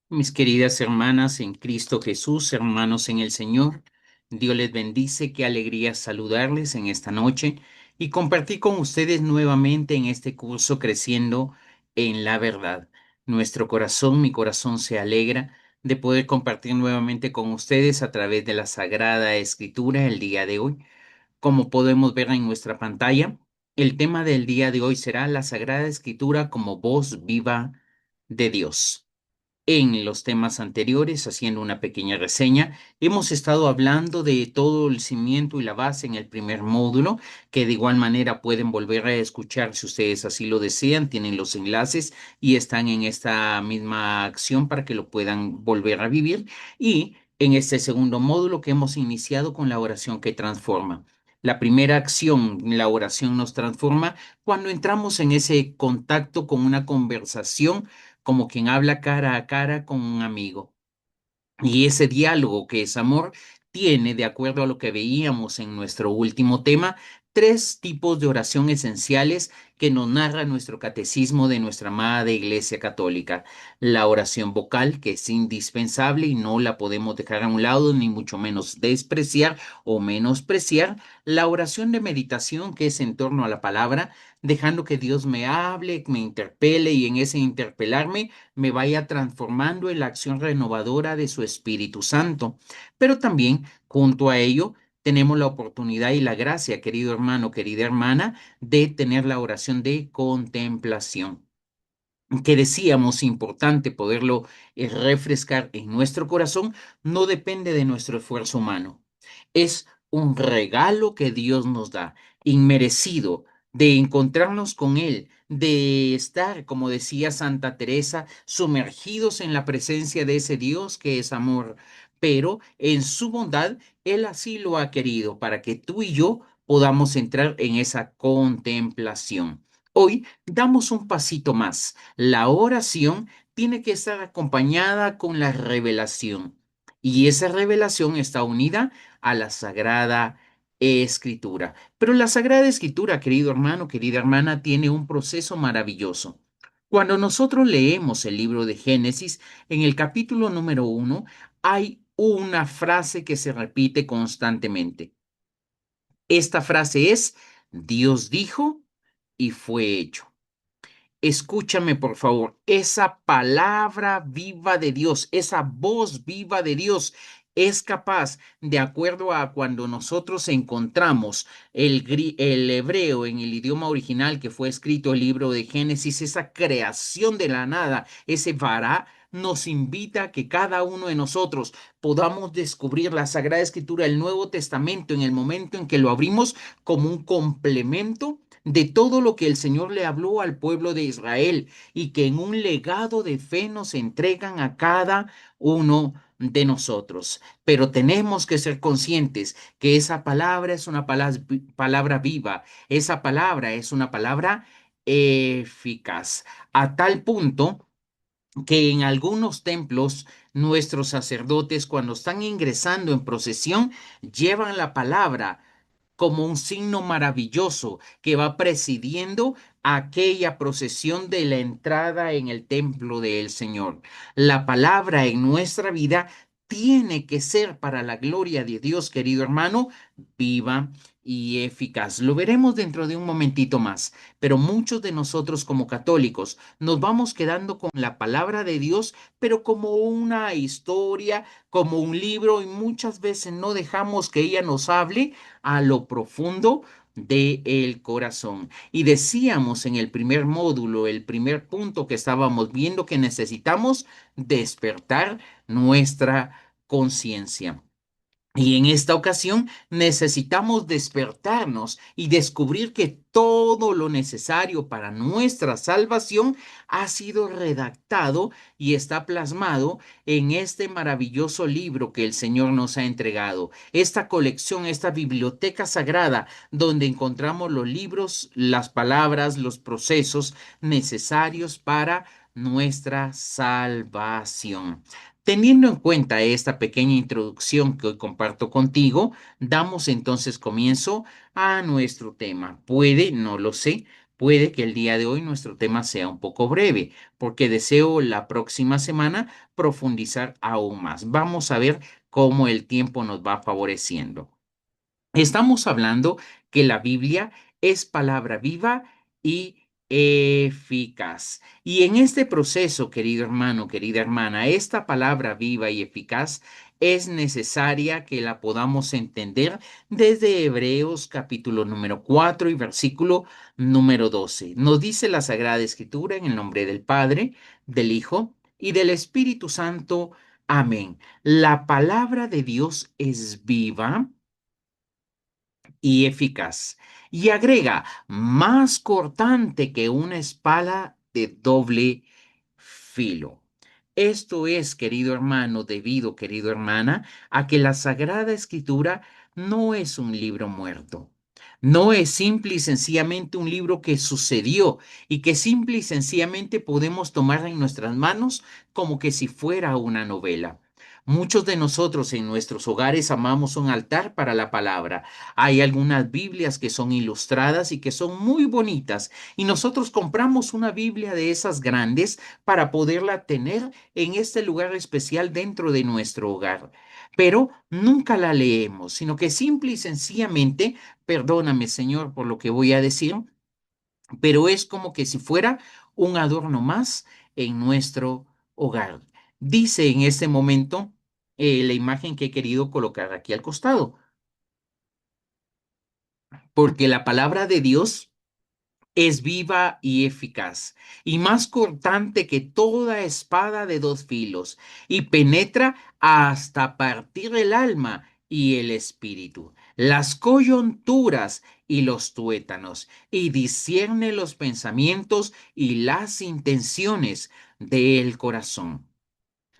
Mis queridas hermanas en Cristo Jesús, hermanos en el Señor, Dios les bendice, qué alegría saludarles en esta noche y compartir con ustedes nuevamente en este curso Creciendo en la Verdad. Mi corazón se alegra de poder compartir nuevamente con ustedes a través de la Sagrada Escritura el día de hoy. Como podemos ver en nuestra pantalla, el tema del día de hoy será la Sagrada Escritura como voz viva de Dios. En los temas anteriores, haciendo una pequeña reseña, hemos estado hablando de todo el cimiento y la base en el primer módulo, que de igual manera pueden volver a escuchar si ustedes así lo desean. Tienen los enlaces y están en esta misma acción para que lo puedan volver a vivir. Y en este segundo módulo que hemos iniciado con la oración que transforma. La primera acción, la oración nos transforma cuando entramos en ese contacto con una conversación como quien habla cara a cara con un amigo. Y ese diálogo que es amor tiene, de acuerdo a lo que veíamos en nuestro último tema, tres tipos de oración esenciales que nos narra nuestro catecismo de nuestra amada Iglesia Católica. La oración vocal, que es indispensable y no la podemos dejar a un lado, ni mucho menos despreciar o menospreciar. La oración de meditación, que es en torno a la palabra, dejando que Dios me hable, me interpele y en ese interpelarme me vaya transformando en la acción renovadora de su Espíritu Santo. Pero también, junto a ello, tenemos la oportunidad y la gracia, querido hermano, querida hermana, de tener la oración de contemplación, que decíamos importante poderlo refrescar en nuestro corazón. No depende de nuestro esfuerzo humano. Es un regalo que Dios nos da, inmerecido, de encontrarnos con Él, de estar, como decía Santa Teresa, sumergidos en la presencia de ese Dios que es amor. Pero en su bondad, Él así lo ha querido para que tú y yo podamos entrar en esa contemplación. Hoy damos un pasito más. La oración tiene que estar acompañada con la revelación. Y esa revelación está unida a la Sagrada Escritura. Pero la Sagrada Escritura, querido hermano, querida hermana, tiene un proceso maravilloso. Cuando nosotros leemos el libro de Génesis, en el capítulo número 1, hay una frase que se repite constantemente. Esta frase es: Dios dijo y fue hecho. Escúchame, por favor, esa palabra viva de Dios, esa voz viva de Dios es capaz, de acuerdo a cuando nosotros encontramos el hebreo en el idioma original que fue escrito el libro de Génesis, esa creación de la nada, ese vará, nos invita a que cada uno de nosotros podamos descubrir la Sagrada Escritura, el Nuevo Testamento, en el momento en que lo abrimos como un complemento de todo lo que el Señor le habló al pueblo de Israel y que en un legado de fe nos entregan a cada uno de nosotros. Pero tenemos que ser conscientes que esa palabra es una palabra viva, esa palabra es una palabra eficaz, a tal punto que en algunos templos nuestros sacerdotes, cuando están ingresando en procesión, llevan la palabra como un signo maravilloso que va presidiendo aquella procesión de la entrada en el templo del Señor. La palabra en nuestra vida tiene que ser, para la gloria de Dios, querido hermano, viva y eficaz. Lo veremos dentro de un momentito más, pero muchos de nosotros como católicos nos vamos quedando con la palabra de Dios, pero como una historia, como un libro, y muchas veces no dejamos que ella nos hable a lo profundo del corazón. Y decíamos en el primer módulo, el primer punto que estábamos viendo, que necesitamos despertar nuestra conciencia. Y en esta ocasión necesitamos despertarnos y descubrir que todo lo necesario para nuestra salvación ha sido redactado y está plasmado en este maravilloso libro que el Señor nos ha entregado. Esta colección, esta biblioteca sagrada donde encontramos los libros, las palabras, los procesos necesarios para nuestra salvación. Teniendo en cuenta esta pequeña introducción que hoy comparto contigo, damos entonces comienzo a nuestro tema. Puede, no lo sé, Puede que el día de hoy nuestro tema sea un poco breve, porque deseo la próxima semana profundizar aún más. Vamos a ver cómo el tiempo nos va favoreciendo. Estamos hablando que la Biblia es palabra viva y eficaz. Y en este proceso, querido hermano, querida hermana, esta palabra viva y eficaz es necesaria que la podamos entender desde Hebreos capítulo número 4 y versículo número 12. Nos dice la Sagrada Escritura en el nombre del Padre, del Hijo y del Espíritu Santo. Amén. La palabra de Dios es viva y eficaz. Y agrega, más cortante que una espada de doble filo. Esto es, querido hermano, debido, querido hermana, a que la Sagrada Escritura no es un libro muerto. No es simple y sencillamente un libro que sucedió y que simple y sencillamente podemos tomar en nuestras manos como que si fuera una novela. Muchos de nosotros en nuestros hogares amamos un altar para la palabra. Hay algunas Biblias que son ilustradas y que son muy bonitas, y nosotros compramos una Biblia de esas grandes para poderla tener en este lugar especial dentro de nuestro hogar. Pero nunca la leemos, sino que simple y sencillamente, perdóname, Señor, por lo que voy a decir, pero es como que si fuera un adorno más en nuestro hogar. Dice en este momento la imagen que he querido colocar aquí al costado, porque la palabra de Dios es viva y eficaz, y más cortante que toda espada de dos filos, y penetra hasta partir el alma y el espíritu, las coyunturas y los tuétanos, y discierne los pensamientos y las intenciones del corazón.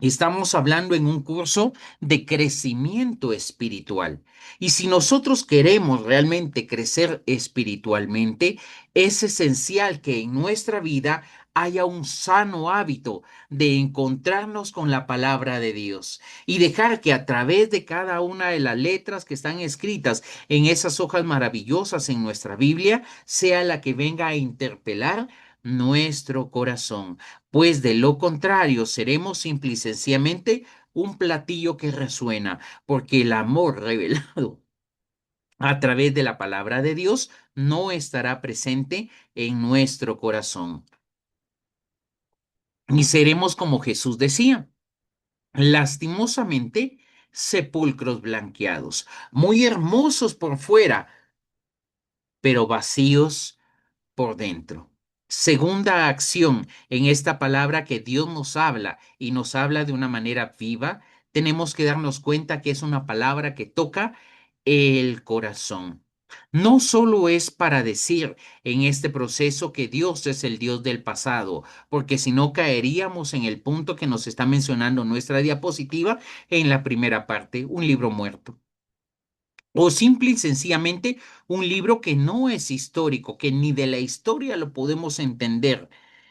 Estamos hablando en un curso de crecimiento espiritual. Y si nosotros queremos realmente crecer espiritualmente, es esencial que en nuestra vida haya un sano hábito de encontrarnos con la palabra de Dios y dejar que a través de cada una de las letras que están escritas en esas hojas maravillosas en nuestra Biblia, sea la que venga a interpelar nuestro corazón, pues de lo contrario seremos simple y sencillamente un platillo que resuena, porque el amor revelado a través de la palabra de Dios no estará presente en nuestro corazón. Y seremos como Jesús decía, lastimosamente sepulcros blanqueados, muy hermosos por fuera, pero vacíos por dentro. Segunda acción en esta palabra que Dios nos habla y nos habla de una manera viva, tenemos que darnos cuenta que es una palabra que toca el corazón. No solo es para decir en este proceso que Dios es el Dios del pasado, porque si no caeríamos en el punto que nos está mencionando nuestra diapositiva en la primera parte, un libro muerto. O simple y sencillamente un libro que no es histórico, que ni de la historia lo podemos entender,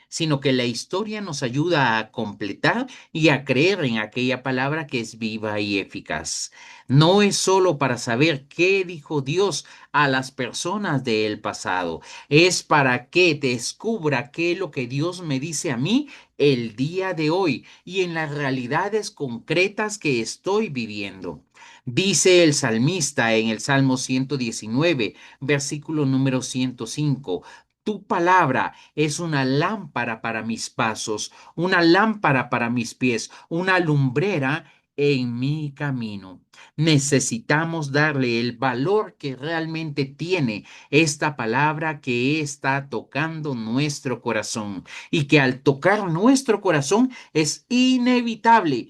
sino que la historia nos ayuda a completar y a creer en aquella palabra que es viva y eficaz. No es solo para saber qué dijo Dios a las personas del pasado, es para que descubra qué es lo que Dios me dice a mí el día de hoy y en las realidades concretas que estoy viviendo. Dice el salmista en el Salmo 119, versículo número 105. Tu palabra es una lámpara para mis pasos, una lámpara para mis pies, una lumbrera en mi camino. Necesitamos darle el valor que realmente tiene esta palabra que está tocando nuestro corazón y que al tocar nuestro corazón es inevitable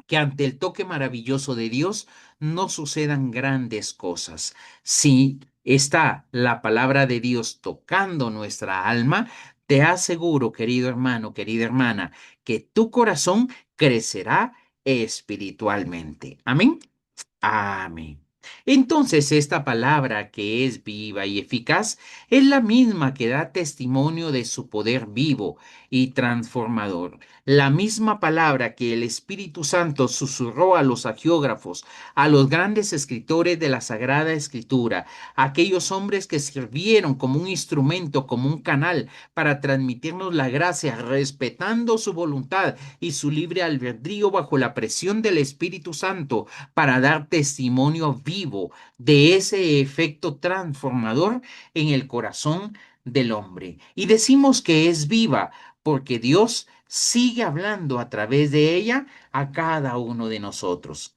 que ante el toque maravilloso de Dios no sucedan grandes cosas. Si está la palabra de Dios tocando nuestra alma, te aseguro, querido hermano, querida hermana, que tu corazón crecerá espiritualmente. Amén. Amén. Entonces, esta palabra que es viva y eficaz es la misma que da testimonio de su poder vivo y transformador. La misma palabra que el Espíritu Santo susurró a los agiógrafos, a los grandes escritores de la Sagrada Escritura, a aquellos hombres que sirvieron como un instrumento, como un canal para transmitirnos la gracia, respetando su voluntad y su libre albedrío bajo la presión del Espíritu Santo para dar testimonio vivo de ese efecto transformador en el corazón del hombre. Y decimos que es viva porque Dios sigue hablando a través de ella a cada uno de nosotros.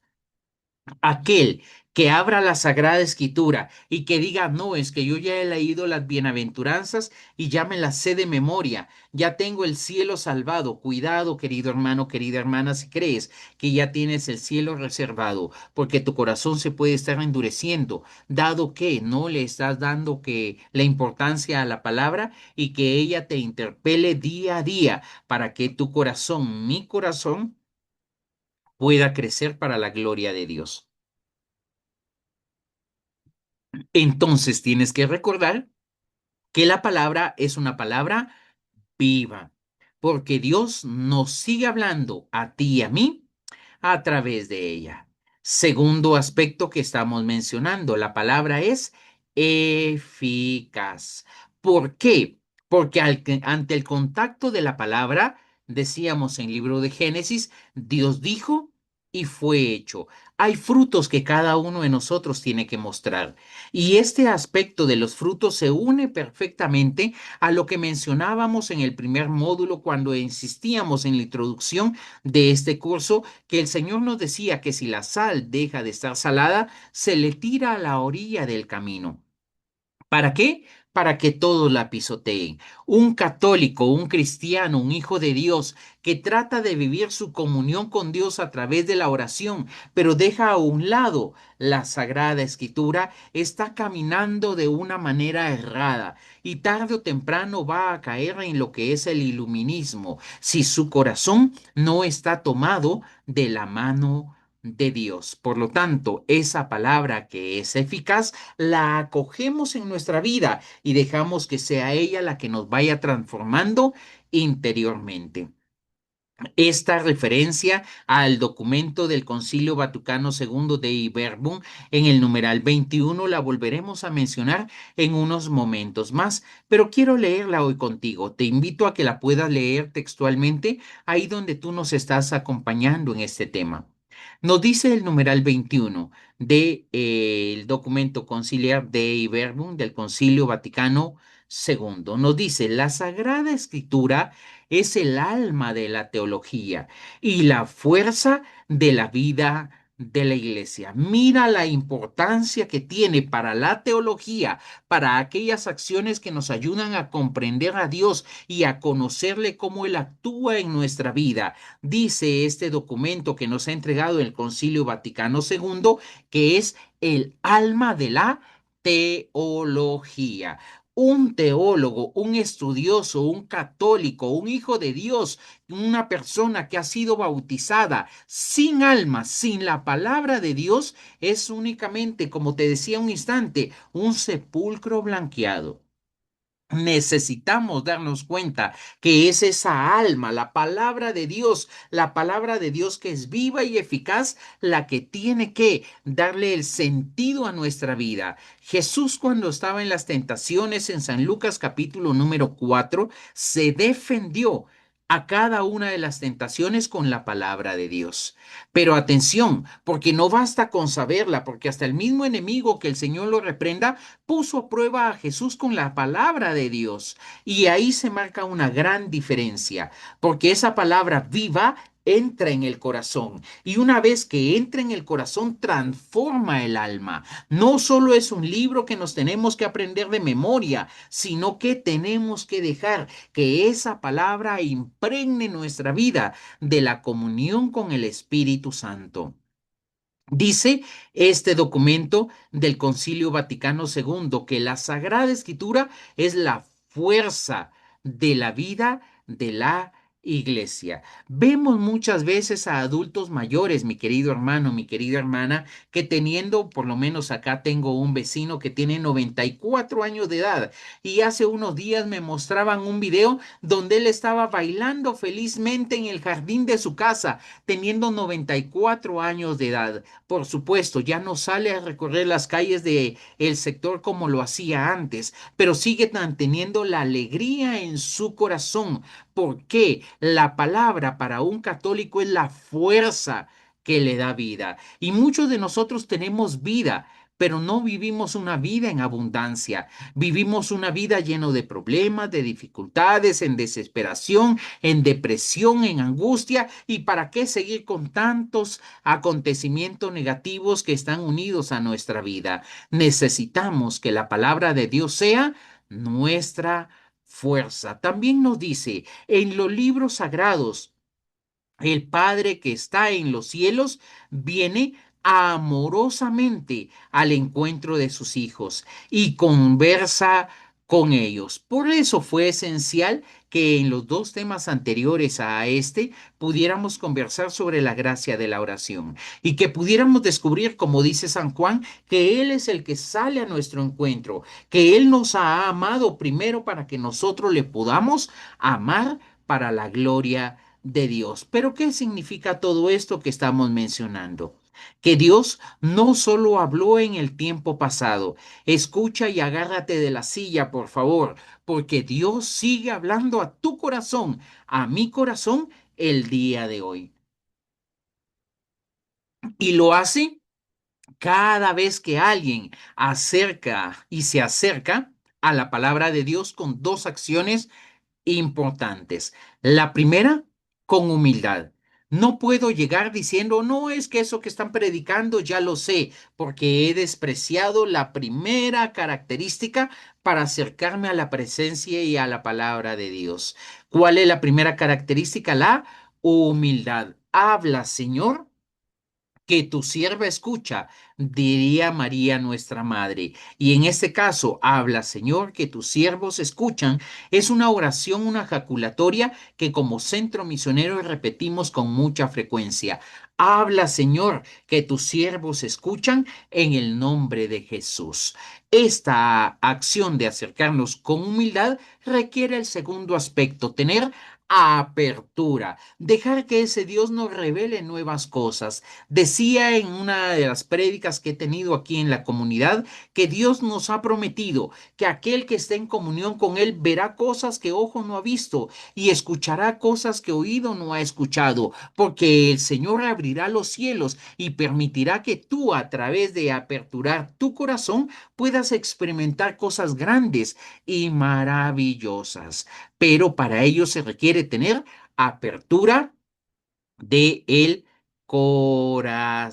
Aquel que abra la Sagrada Escritura y que diga, no, es que yo ya he leído las bienaventuranzas y ya me las sé de memoria, ya tengo el cielo salvado. Cuidado, querido hermano, querida hermana, si crees que ya tienes el cielo reservado, porque tu corazón se puede estar endureciendo, dado que no le estás dando que la importancia a la palabra y que ella te interpele día a día para que tu corazón, mi corazón, pueda crecer para la gloria de Dios. Entonces tienes que recordar que la palabra es una palabra viva, porque Dios nos sigue hablando a ti y a mí a través de ella. Segundo aspecto que estamos mencionando, la palabra es eficaz. ¿Por qué? Porque ante el contacto de la palabra, decíamos en el libro de Génesis, Dios dijo y fue hecho. Hay frutos que cada uno de nosotros tiene que mostrar. Y este aspecto de los frutos se une perfectamente a lo que mencionábamos en el primer módulo cuando insistíamos en la introducción de este curso, que el Señor nos decía que si la sal deja de estar salada, se le tira a la orilla del camino. ¿Para qué? Para que todos la pisoteen. Un católico, un cristiano, un hijo de Dios que trata de vivir su comunión con Dios a través de la oración, pero deja a un lado la Sagrada Escritura, está caminando de una manera errada y tarde o temprano va a caer en lo que es el iluminismo si su corazón no está tomado de la mano de Dios. Por lo tanto, esa palabra que es eficaz la acogemos en nuestra vida y dejamos que sea ella la que nos vaya transformando interiormente. Esta referencia al documento del Concilio Vaticano II de Verbum en el numeral 21 la volveremos a mencionar en unos momentos más, pero quiero leerla hoy contigo. Te invito a que la puedas leer textualmente ahí donde tú nos estás acompañando en este tema. Nos dice el numeral 21 del documento conciliar Dei Verbum del Concilio Vaticano II. Nos dice, la Sagrada Escritura es el alma de la teología y la fuerza de la vida de la iglesia. Mira la importancia que tiene para la teología, para aquellas acciones que nos ayudan a comprender a Dios y a conocerle cómo Él actúa en nuestra vida. Dice este documento que nos ha entregado el Concilio Vaticano II, que es el alma de la teología. Un teólogo, un estudioso, un católico, un hijo de Dios, una persona que ha sido bautizada sin alma, sin la palabra de Dios, es únicamente, como te decía un instante, un sepulcro blanqueado. Necesitamos darnos cuenta que es esa alma, la palabra de Dios que es viva y eficaz, la que tiene que darle el sentido a nuestra vida. Jesús cuando estaba en las tentaciones en San Lucas capítulo número 4 se defendió a cada una de las tentaciones con la palabra de Dios. Pero atención, porque no basta con saberla, porque hasta el mismo enemigo que el Señor lo reprenda puso a prueba a Jesús con la palabra de Dios. Y ahí se marca una gran diferencia, porque esa palabra viva entra en el corazón y una vez que entra en el corazón transforma el alma. No solo es un libro que nos tenemos que aprender de memoria, sino que tenemos que dejar que esa palabra impregne nuestra vida de la comunión con el Espíritu Santo. Dice este documento del Concilio Vaticano II que la Sagrada Escritura es la fuerza de la vida de la iglesia. Vemos muchas veces a adultos mayores, mi querido hermano, mi querida hermana, que teniendo, por lo menos acá tengo un vecino que tiene 94 años de edad y hace unos días me mostraban un video donde él estaba bailando felizmente en el jardín de su casa, teniendo 94 años de edad. Por supuesto, ya no sale a recorrer las calles de el sector como lo hacía antes, pero sigue manteniendo la alegría en su corazón, porque la palabra para un católico es la fuerza que le da vida. Y muchos de nosotros tenemos vida, pero no vivimos una vida en abundancia. Vivimos una vida llena de problemas, de dificultades, en desesperación, en depresión, en angustia. ¿Y para qué seguir con tantos acontecimientos negativos que están unidos a nuestra vida? Necesitamos que la palabra de Dios sea nuestra fuerza. También nos dice en los libros sagrados, el Padre que está en los cielos viene amorosamente al encuentro de sus hijos y conversa con ellos. Por eso fue esencial que en los dos temas anteriores a este pudiéramos conversar sobre la gracia de la oración y que pudiéramos descubrir, como dice San Juan, que Él es el que sale a nuestro encuentro, que Él nos ha amado primero para que nosotros le podamos amar para la gloria de Dios. Pero ¿qué significa todo esto que estamos mencionando? Que Dios no solo habló en el tiempo pasado. Escucha y agárrate de la silla, por favor, porque Dios sigue hablando a tu corazón, a mi corazón, el día de hoy. Y lo hace cada vez que alguien acerca y se acerca a la palabra de Dios con dos acciones importantes. La primera, con humildad. No puedo llegar diciendo, no es que eso que están predicando ya lo sé, porque he despreciado la primera característica para acercarme a la presencia y a la palabra de Dios. ¿Cuál es la primera característica? La humildad. Habla, Señor, que tu sierva escucha, diría María nuestra madre. Y en este caso, habla, Señor, que tus siervos escuchan. Es una oración, una jaculatoria que como centro misionero repetimos con mucha frecuencia. Habla, Señor, que tus siervos escuchan en el nombre de Jesús. Esta acción de acercarnos con humildad requiere el segundo aspecto, tener apertura, dejar que ese Dios nos revele nuevas cosas. Decía en una de las prédicas que he tenido aquí en la comunidad que Dios nos ha prometido que aquel que esté en comunión con Él verá cosas que ojo no ha visto y escuchará cosas que oído no ha escuchado, porque el Señor abrirá los cielos y permitirá que tú a través de aperturar tu corazón puedas experimentar cosas grandes y maravillosas. Pero para ello se requiere tener apertura de el corazón.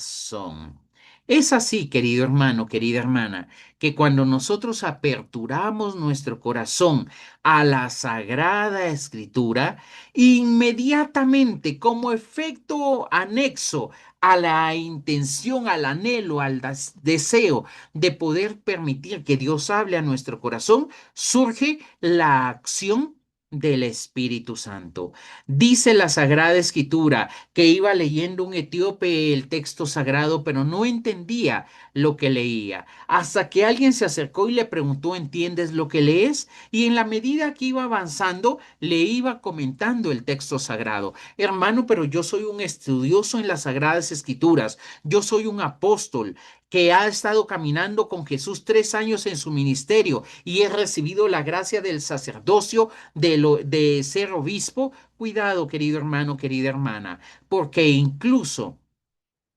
Es así, querido hermano, querida hermana, que cuando nosotros aperturamos nuestro corazón a la Sagrada Escritura, inmediatamente como efecto anexo a la intención, al anhelo, al deseo de poder permitir que Dios hable a nuestro corazón, surge la acción del Espíritu Santo. Dice la Sagrada Escritura que iba leyendo un etíope el texto sagrado, pero no entendía lo que leía, hasta que alguien se acercó y le preguntó, ¿entiendes lo que lees? Y en la medida que iba avanzando, le iba comentando el texto sagrado. Hermano, pero yo soy un estudioso en las Sagradas Escrituras, yo soy un apóstol que ha estado caminando con Jesús 3 años en su ministerio y he recibido la gracia del sacerdocio, de ser obispo. Cuidado, querido hermano, querida hermana, porque incluso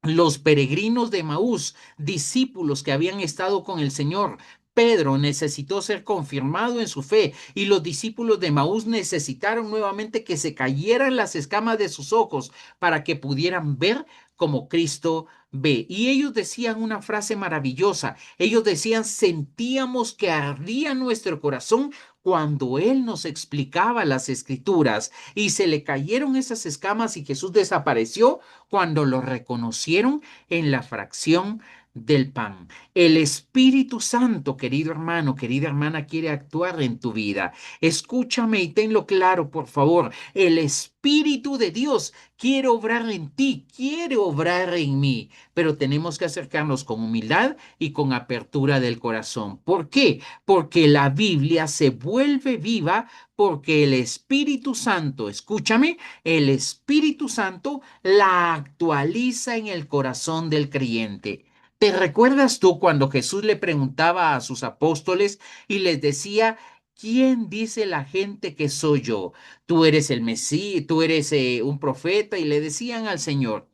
los peregrinos de Maús, discípulos que habían estado con el Señor, Pedro necesitó ser confirmado en su fe y los discípulos de Maús necesitaron nuevamente que se cayeran las escamas de sus ojos para que pudieran ver como Cristo ve. Y ellos decían una frase maravillosa. Ellos decían, sentíamos que ardía nuestro corazón cuando Él nos explicaba las escrituras y se le cayeron esas escamas y Jesús desapareció cuando lo reconocieron en la fracción del pan. El Espíritu Santo, querido hermano, querida hermana, quiere actuar en tu vida. Escúchame y tenlo claro, por favor. El Espíritu de Dios quiere obrar en ti, quiere obrar en mí, pero tenemos que acercarnos con humildad y con apertura del corazón. ¿Por qué? Porque la Biblia se vuelve viva porque el Espíritu Santo, escúchame, el Espíritu Santo la actualiza en el corazón del creyente. ¿Te recuerdas tú cuando Jesús le preguntaba a sus apóstoles y les decía, ¿quién dice la gente que soy yo? Tú eres el Mesías, tú eres un profeta, y le decían al Señor.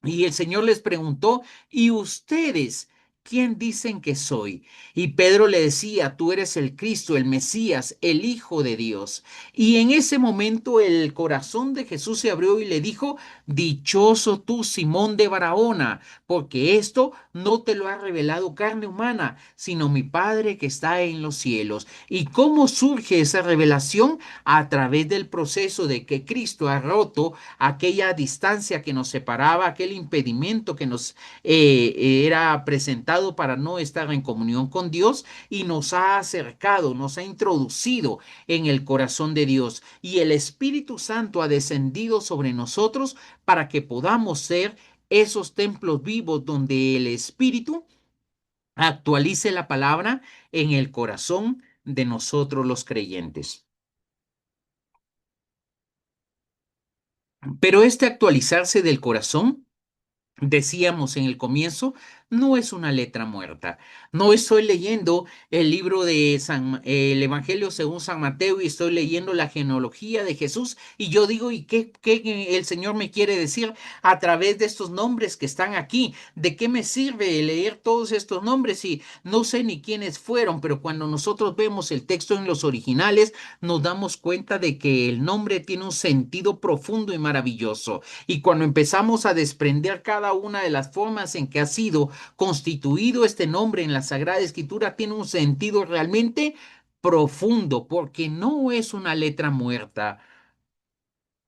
Y el Señor les preguntó, ¿y ustedes quién dicen que soy? Y Pedro le decía, tú eres el Cristo, el Mesías, el Hijo de Dios. Y en ese momento el corazón de Jesús se abrió y le dijo, dichoso tú, Simón de Barahona, porque esto no te lo ha revelado carne humana, sino mi Padre que está en los cielos. ¿Y cómo surge esa revelación? A través del proceso de que Cristo ha roto aquella distancia que nos separaba, aquel impedimento que nos era presentado para no estar en comunión con Dios, y nos ha acercado, nos ha introducido en el corazón de Dios, y el Espíritu Santo ha descendido sobre nosotros para que podamos ser esos templos vivos donde el Espíritu actualice la palabra en el corazón de nosotros los creyentes. Pero este actualizarse del corazón, decíamos en el comienzo, no es una letra muerta. No estoy leyendo el libro de el Evangelio según San Mateo, y estoy leyendo la genealogía de Jesús, y yo digo, ¿y qué el Señor me quiere decir a través de estos nombres que están aquí? ¿De qué me sirve leer todos estos nombres si no sé ni quiénes fueron? Pero cuando nosotros vemos el texto en los originales, nos damos cuenta de que el nombre tiene un sentido profundo y maravilloso. Y cuando empezamos a desprender cada una de las formas en que ha sido constituido este nombre en la Sagrada Escritura, tiene un sentido realmente profundo, porque no es una letra muerta,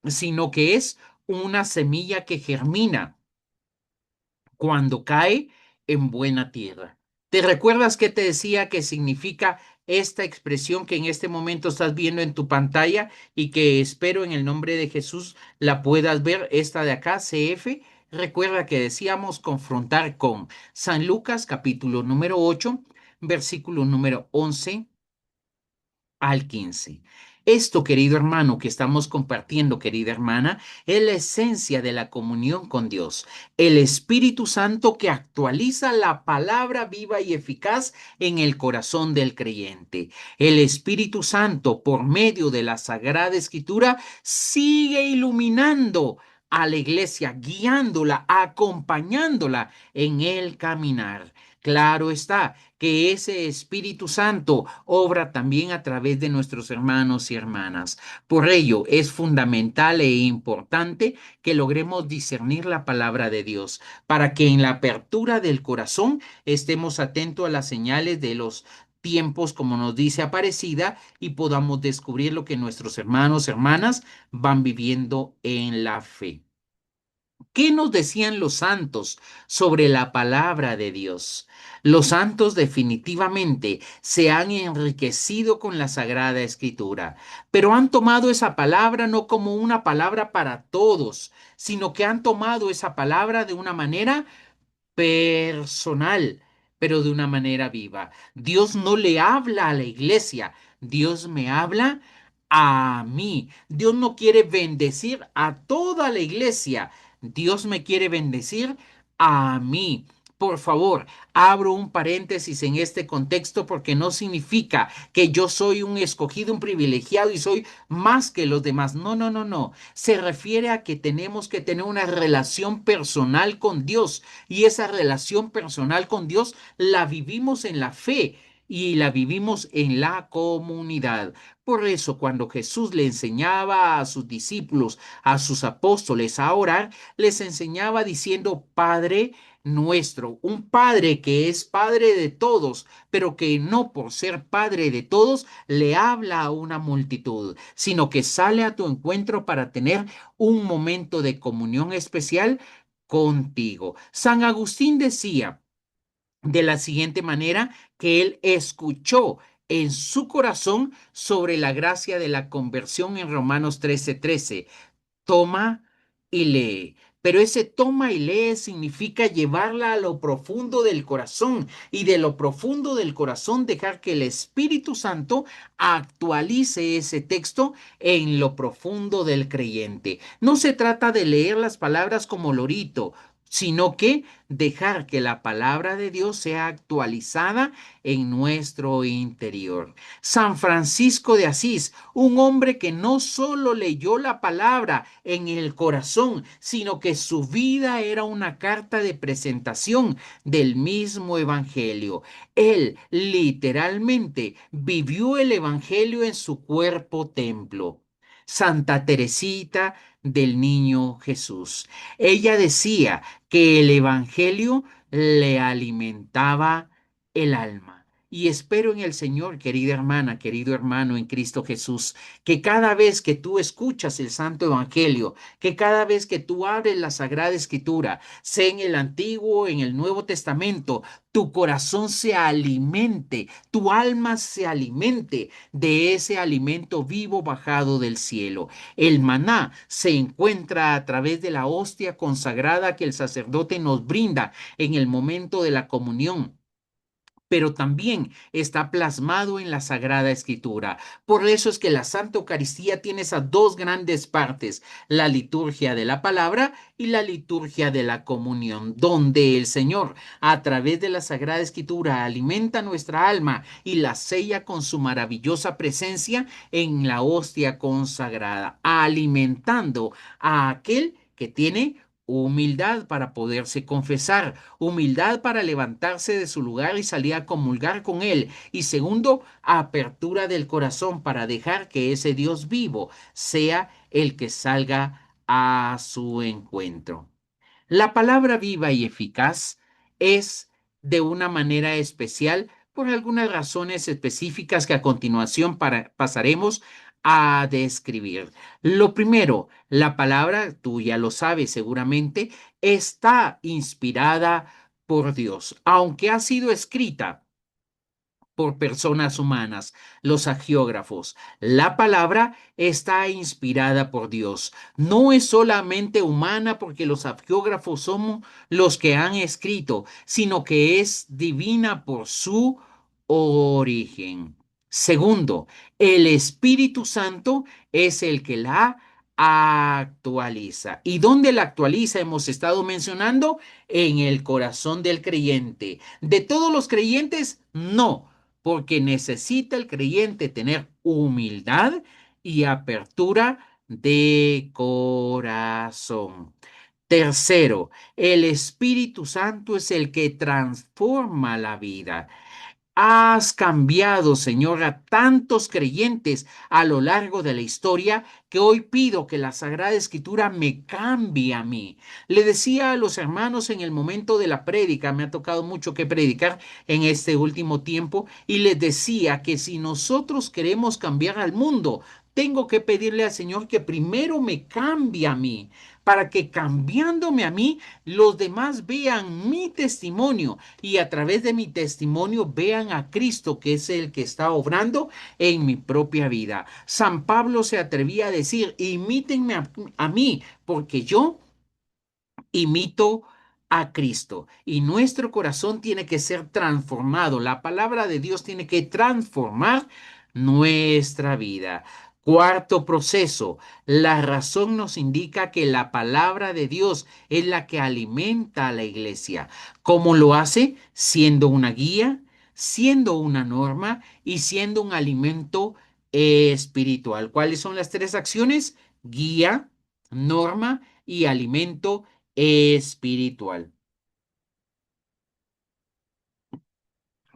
sino que es una semilla que germina cuando cae en buena tierra. ¿Te recuerdas que te decía que significa esta expresión que en este momento estás viendo en tu pantalla y que espero en el nombre de Jesús la puedas ver? Esta de acá, CF. Recuerda que decíamos confrontar con San Lucas capítulo número 8, versículo número 11 al 15. Esto, querido hermano, que estamos compartiendo, querida hermana, es la esencia de la comunión con Dios. El Espíritu Santo que actualiza la palabra viva y eficaz en el corazón del creyente. El Espíritu Santo, por medio de la Sagrada Escritura, sigue iluminando a la iglesia, guiándola, acompañándola en el caminar. Claro está que ese Espíritu Santo obra también a través de nuestros hermanos y hermanas. Por ello, es fundamental e importante que logremos discernir la palabra de Dios, para que en la apertura del corazón estemos atentos a las señales de los tiempos, como nos dice Aparecida, y podamos descubrir lo que nuestros hermanos, hermanas van viviendo en la fe. ¿Qué nos decían los santos sobre la palabra de Dios? Los santos definitivamente se han enriquecido con la Sagrada Escritura, pero han tomado esa palabra no como una palabra para todos, sino que han tomado esa palabra de una manera personal, pero de una manera viva. Dios no le habla a la iglesia, Dios me habla a mí. Dios no quiere bendecir a toda la iglesia, Dios me quiere bendecir a mí. Por favor, abro un paréntesis en este contexto, porque no significa que yo soy un escogido, un privilegiado y soy más que los demás. No, no, no, no. Se refiere a que tenemos que tener una relación personal con Dios, y esa relación personal con Dios la vivimos en la fe y la vivimos en la comunidad. Por eso, cuando Jesús le enseñaba a sus discípulos, a sus apóstoles a orar, les enseñaba diciendo, Padre nuestro, un Padre que es Padre de todos, pero que no por ser Padre de todos le habla a una multitud, sino que sale a tu encuentro para tener un momento de comunión especial contigo. San Agustín decía, de la siguiente manera que él escuchó en su corazón sobre la gracia de la conversión en Romanos 13:13. Toma y lee. Pero ese toma y lee significa llevarla a lo profundo del corazón y de lo profundo del corazón dejar que el Espíritu Santo actualice ese texto en lo profundo del creyente. No se trata de leer las palabras como lorito, sino que dejar que la palabra de Dios sea actualizada en nuestro interior. San Francisco de Asís, un hombre que no solo leyó la palabra en el corazón, sino que su vida era una carta de presentación del mismo evangelio. Él literalmente vivió el evangelio en su cuerpo templo. Santa Teresita del Niño Jesús. Ella decía que el evangelio le alimentaba el alma. Y espero en el Señor, querida hermana, querido hermano en Cristo Jesús, que cada vez que tú escuchas el Santo Evangelio, que cada vez que tú abres la Sagrada Escritura, sea en el Antiguo o en el Nuevo Testamento, tu corazón se alimente, tu alma se alimente de ese alimento vivo bajado del cielo. El maná se encuentra a través de la hostia consagrada que el sacerdote nos brinda en el momento de la comunión, pero también está plasmado en la Sagrada Escritura. Por eso es que la Santa Eucaristía tiene esas dos grandes partes, la liturgia de la palabra y la liturgia de la comunión, donde el Señor, a través de la Sagrada Escritura, alimenta nuestra alma y la sella con su maravillosa presencia en la hostia consagrada, alimentando a aquel que tiene humildad para poderse confesar, humildad para levantarse de su lugar y salir a comulgar con él. Y segundo, apertura del corazón para dejar que ese Dios vivo sea el que salga a su encuentro. La palabra viva y eficaz es de una manera especial por algunas razones específicas que a continuación pasaremos a describir. Lo primero, la palabra, tú ya lo sabes seguramente, está inspirada por Dios, aunque ha sido escrita por personas humanas, los agiógrafos. La palabra está inspirada por Dios. No es solamente humana porque los agiógrafos somos los que han escrito, sino que es divina por su origen. Segundo, el Espíritu Santo es el que la actualiza. ¿Y dónde la actualiza? Hemos estado mencionando en el corazón del creyente. ¿De todos los creyentes? No, porque necesita el creyente tener humildad y apertura de corazón. Tercero, el Espíritu Santo es el que transforma la vida. Has cambiado, Señor, a tantos creyentes a lo largo de la historia que hoy pido que la Sagrada Escritura me cambie a mí. Le decía a los hermanos en el momento de la prédica, me ha tocado mucho que predicar en este último tiempo, y les decía que si nosotros queremos cambiar al mundo, tengo que pedirle al Señor que primero me cambie a mí, para que cambiándome a mí, los demás vean mi testimonio y a través de mi testimonio vean a Cristo, que es el que está obrando en mi propia vida. San Pablo se atrevía a decir, imítenme a mí, porque yo imito a Cristo y nuestro corazón tiene que ser transformado. La palabra de Dios tiene que transformar nuestra vida. Cuarto proceso, la razón nos indica que la palabra de Dios es la que alimenta a la iglesia. ¿Cómo lo hace? Siendo una guía, siendo una norma y siendo un alimento espiritual. ¿Cuáles son las tres acciones? Guía, norma y alimento espiritual.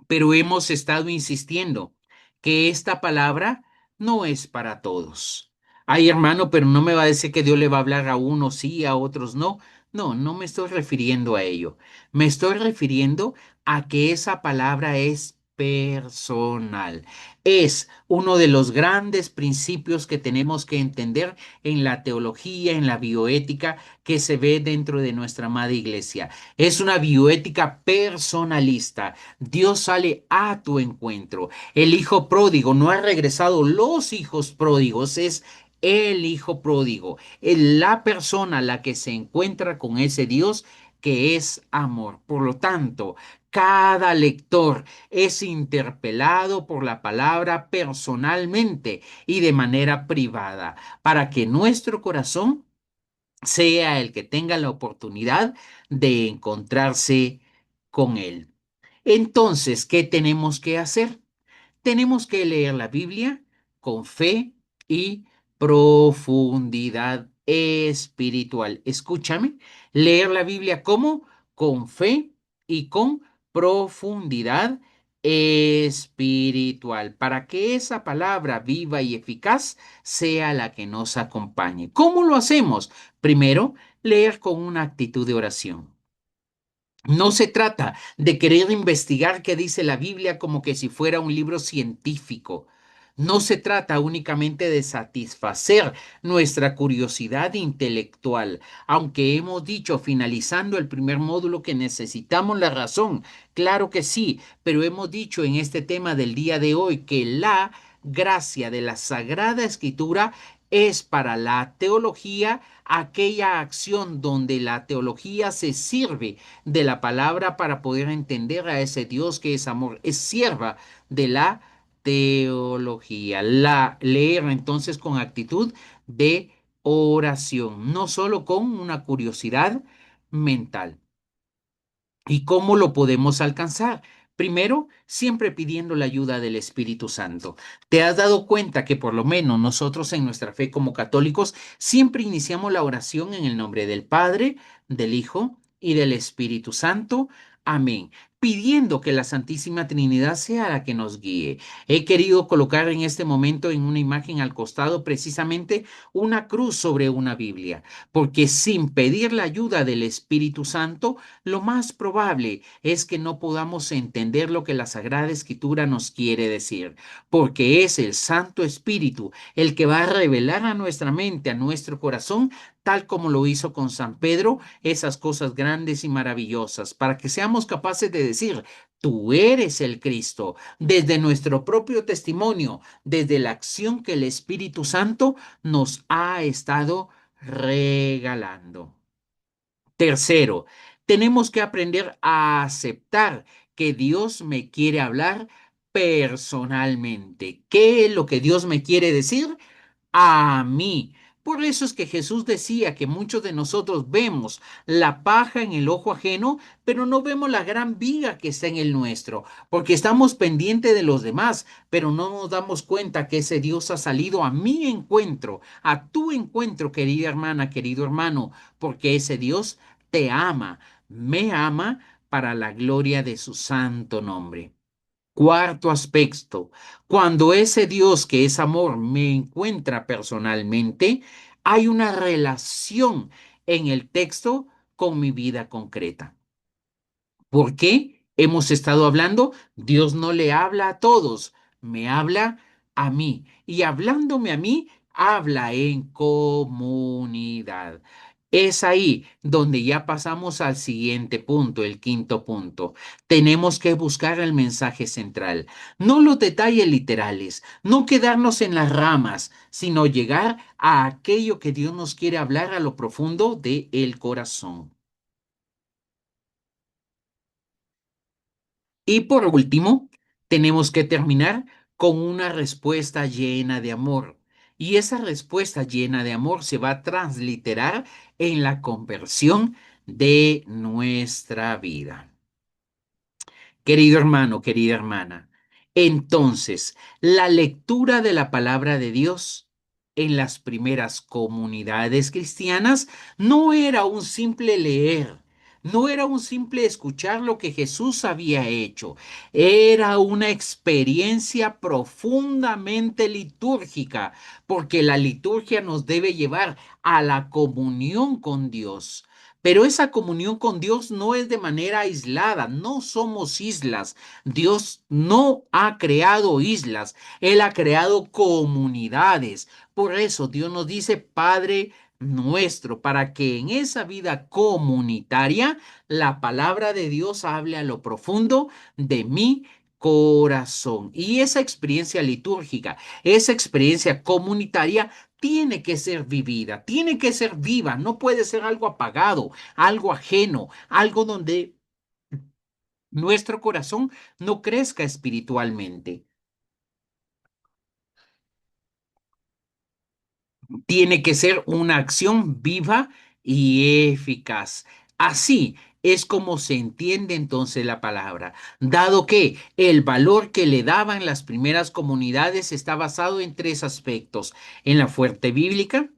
Pero hemos estado insistiendo que esta palabra no es para todos. Ay, hermano, pero no me va a decir que Dios le va a hablar a unos sí, a otros no. No, no me estoy refiriendo a ello. Me estoy refiriendo a que esa palabra es personal. Es uno de los grandes principios que tenemos que entender en la teología, en la bioética que se ve dentro de nuestra amada iglesia. Es una bioética personalista. Dios sale a tu encuentro. El hijo pródigo no ha regresado. Los hijos pródigos es el hijo pródigo. Es la persona la que se encuentra con ese Dios que es amor. Por lo tanto, cada lector es interpelado por la palabra personalmente y de manera privada para que nuestro corazón sea el que tenga la oportunidad de encontrarse con Él. Entonces, ¿qué tenemos que hacer? Tenemos que leer la Biblia con fe y profundidad espiritual. Escúchame, leer la Biblia como con fe y con profundidad espiritual, para que esa palabra viva y eficaz sea la que nos acompañe. ¿Cómo lo hacemos? Primero, leer con una actitud de oración. No se trata de querer investigar qué dice la Biblia como que si fuera un libro científico. No se trata únicamente de satisfacer nuestra curiosidad intelectual, aunque hemos dicho finalizando el primer módulo que necesitamos la razón. Claro que sí, pero hemos dicho en este tema del día de hoy que la gracia de la Sagrada Escritura es para la teología aquella acción donde la teología se sirve de la palabra para poder entender a ese Dios que es amor. Es sierva de la teología. La leer entonces con actitud de oración, no solo con una curiosidad mental. ¿Y cómo lo podemos alcanzar? Primero, siempre pidiendo la ayuda del Espíritu Santo. ¿Te has dado cuenta que por lo menos nosotros en nuestra fe como católicos siempre iniciamos la oración en el nombre del Padre, del Hijo y del Espíritu Santo? Amén. Pidiendo que la Santísima Trinidad sea la que nos guíe. He querido colocar en este momento en una imagen al costado precisamente una cruz sobre una Biblia, porque sin pedir la ayuda del Espíritu Santo, lo más probable es que no podamos entender lo que la Sagrada Escritura nos quiere decir, porque es el Santo Espíritu el que va a revelar a nuestra mente, a nuestro corazón, tal como lo hizo con San Pedro, esas cosas grandes y maravillosas, para que seamos capaces de decir, tú eres el Cristo, desde nuestro propio testimonio, desde la acción que el Espíritu Santo nos ha estado regalando. Tercero, tenemos que aprender a aceptar que Dios me quiere hablar personalmente. ¿Qué es lo que Dios me quiere decir? A mí. Por eso es que Jesús decía que muchos de nosotros vemos la paja en el ojo ajeno, pero no vemos la gran viga que está en el nuestro, porque estamos pendientes de los demás, pero no nos damos cuenta que ese Dios ha salido a mi encuentro, a tu encuentro, querida hermana, querido hermano, porque ese Dios te ama, me ama para la gloria de su santo nombre. Cuarto aspecto, cuando ese Dios que es amor me encuentra personalmente, hay una relación en el texto con mi vida concreta. ¿Por qué? Hemos estado hablando, Dios no le habla a todos, me habla a mí. Y hablándome a mí, habla en comunidad. Es ahí donde ya pasamos al siguiente punto, el quinto punto. Tenemos que buscar el mensaje central, no los detalles literales, no quedarnos en las ramas, sino llegar a aquello que Dios nos quiere hablar a lo profundo del corazón. Y por último, tenemos que terminar con una respuesta llena de amor. Y esa respuesta llena de amor se va a transliterar en la conversión de nuestra vida. Querido hermano, querida hermana, entonces, la lectura de la palabra de Dios en las primeras comunidades cristianas no era un simple leer, no era un simple escuchar lo que Jesús había hecho, era una experiencia profundamente litúrgica, porque la liturgia nos debe llevar a la comunión con Dios. Pero esa comunión con Dios no es de manera aislada, no somos islas. Dios no ha creado islas, Él ha creado comunidades. Por eso Dios nos dice, Padre nuestro, para que en esa vida comunitaria la palabra de Dios hable a lo profundo de mi corazón. Y esa experiencia litúrgica, esa experiencia comunitaria tiene que ser vivida, tiene que ser viva, no puede ser algo apagado, algo ajeno, algo donde nuestro corazón no crezca espiritualmente. Tiene que ser una acción viva y eficaz. Así es como se entiende entonces la palabra, dado que el valor que le daban las primeras comunidades está basado en tres aspectos: en la fuente bíblica,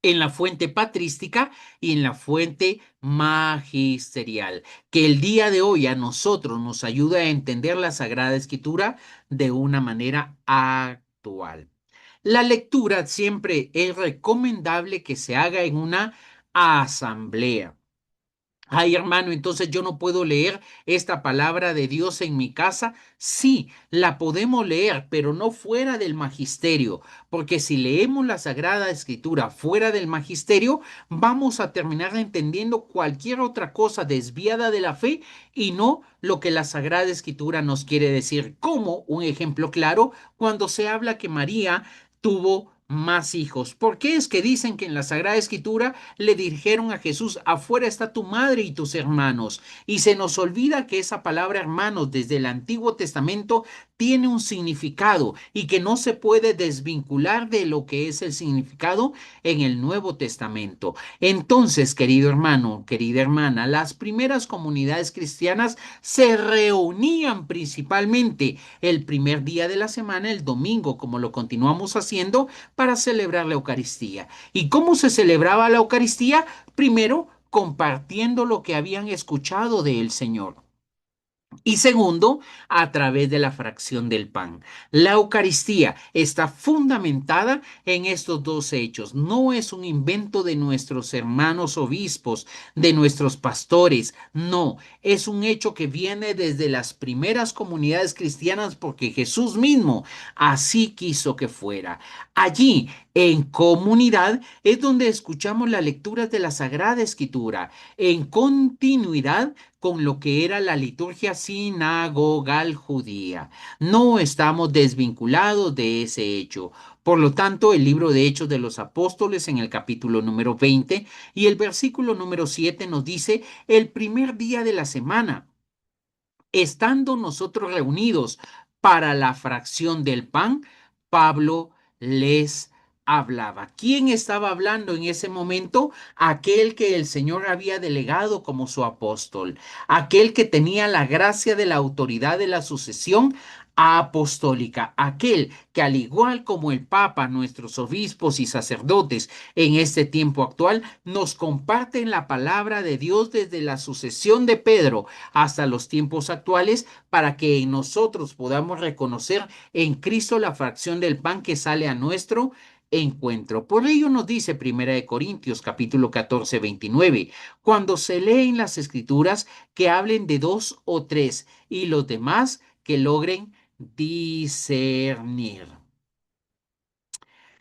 en la fuente patrística y en la fuente magisterial, que el día de hoy a nosotros nos ayuda a entender la Sagrada Escritura de una manera actual. La lectura siempre es recomendable que se haga en una asamblea. Ay, hermano, entonces yo no puedo leer esta palabra de Dios en mi casa. Sí, la podemos leer, pero no fuera del magisterio, porque si leemos la Sagrada Escritura fuera del magisterio, vamos a terminar entendiendo cualquier otra cosa desviada de la fe y no lo que la Sagrada Escritura nos quiere decir. Como un ejemplo claro, cuando se habla que María tuvo más hijos. ¿Por qué es que dicen que en la Sagrada Escritura le dijeron a Jesús, afuera está tu madre y tus hermanos? Y se nos olvida que esa palabra hermanos desde el Antiguo Testamento tiene un significado y que no se puede desvincular de lo que es el significado en el Nuevo Testamento. Entonces, querido hermano, querida hermana, las primeras comunidades cristianas se reunían principalmente el primer día de la semana, el domingo, como lo continuamos haciendo, para celebrar la Eucaristía. ¿Y cómo se celebraba la Eucaristía? Primero, compartiendo lo que habían escuchado del Señor. Y segundo, a través de la fracción del pan. La Eucaristía está fundamentada en estos dos hechos. No es un invento de nuestros hermanos obispos, de nuestros pastores. No, es un hecho que viene desde las primeras comunidades cristianas porque Jesús mismo así quiso que fuera. Allí, en comunidad, es donde escuchamos las lecturas de la Sagrada Escritura, en continuidad con lo que era la liturgia sinagogal judía. No estamos desvinculados de ese hecho. Por lo tanto, el libro de Hechos de los Apóstoles en el capítulo número 20 y el versículo número 7 nos dice el primer día de la semana, estando nosotros reunidos para la fracción del pan, Pablo les hablaba. ¿Quién estaba hablando en ese momento? Aquel que el Señor había delegado como su apóstol, aquel que tenía la gracia de la autoridad de la sucesión apostólica, aquel que al igual como el Papa, nuestros obispos y sacerdotes en este tiempo actual, nos comparten la palabra de Dios desde la sucesión de Pedro hasta los tiempos actuales, para que nosotros podamos reconocer en Cristo la fracción del pan que sale a nuestro encuentro. Por ello nos dice Primera de Corintios capítulo 14, 29, cuando se leen las escrituras, que hablen de dos o tres y los demás que logren discernir.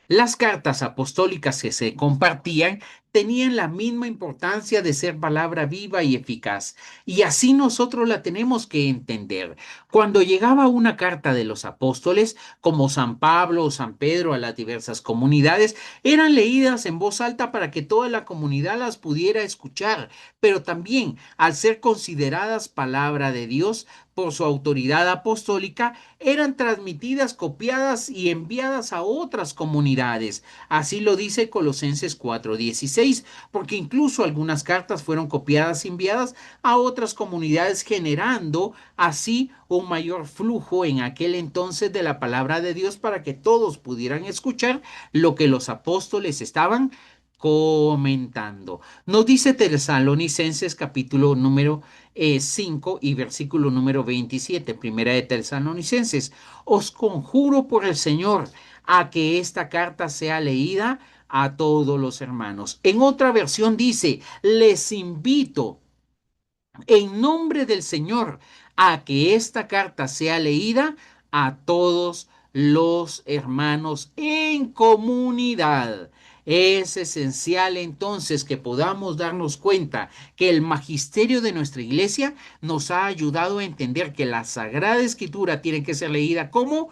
Las cartas apostólicas que se compartían tenían la misma importancia de ser palabra viva y eficaz. Y así nosotros la tenemos que entender. Cuando llegaba una carta de los apóstoles, como San Pablo o San Pedro a las diversas comunidades, eran leídas en voz alta para que toda la comunidad las pudiera escuchar, pero también al ser consideradas palabra de Dios por su autoridad apostólica, eran transmitidas, copiadas y enviadas a otras comunidades. Así lo dice Colosenses 4:16, porque incluso algunas cartas fueron copiadas y enviadas a otras comunidades, generando así un mayor flujo en aquel entonces de la palabra de Dios para que todos pudieran escuchar lo que los apóstoles estaban comentando. Nos dice Tesalonicenses capítulo número 5 y versículo número 27, primera de Tesalonicenses: os conjuro por el Señor, a que esta carta sea leída a todos los hermanos. En otra versión dice, les invito en nombre del Señor a que esta carta sea leída a todos los hermanos en comunidad. Es esencial entonces que podamos darnos cuenta que el magisterio de nuestra iglesia nos ha ayudado a entender que la Sagrada Escritura tiene que ser leída como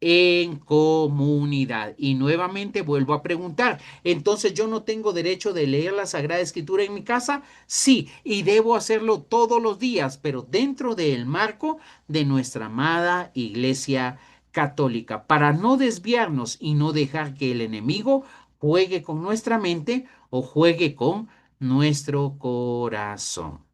en comunidad. Y nuevamente vuelvo a preguntar, entonces yo no tengo derecho de leer la Sagrada Escritura en mi casa. Sí, y debo hacerlo todos los días, pero dentro del marco de nuestra amada Iglesia Católica, para no desviarnos y no dejar que el enemigo juegue con nuestra mente o juegue con nuestro corazón.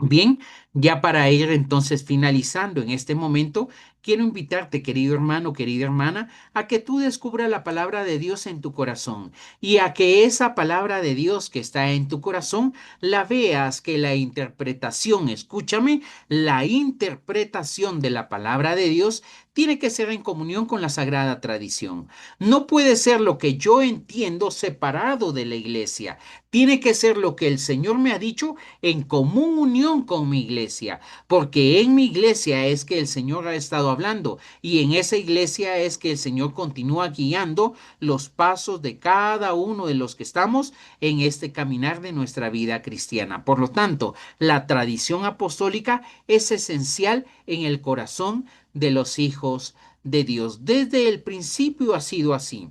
Bien, ya para ir entonces finalizando en este momento, quiero invitarte, querido hermano, querida hermana, a que tú descubras la palabra de Dios en tu corazón y a que esa palabra de Dios que está en tu corazón la veas, que la interpretación, escúchame, la interpretación de la palabra de Dios tiene que ser en comunión con la sagrada tradición. No puede ser lo que yo entiendo separado de la iglesia. Tiene que ser lo que el Señor me ha dicho en común unión con mi iglesia, porque en mi iglesia es que el Señor ha estado hablando y en esa iglesia es que el Señor continúa guiando los pasos de cada uno de los que estamos en este caminar de nuestra vida cristiana. Por lo tanto, la tradición apostólica es esencial en el corazón de los hijos de Dios. Desde el principio ha sido así.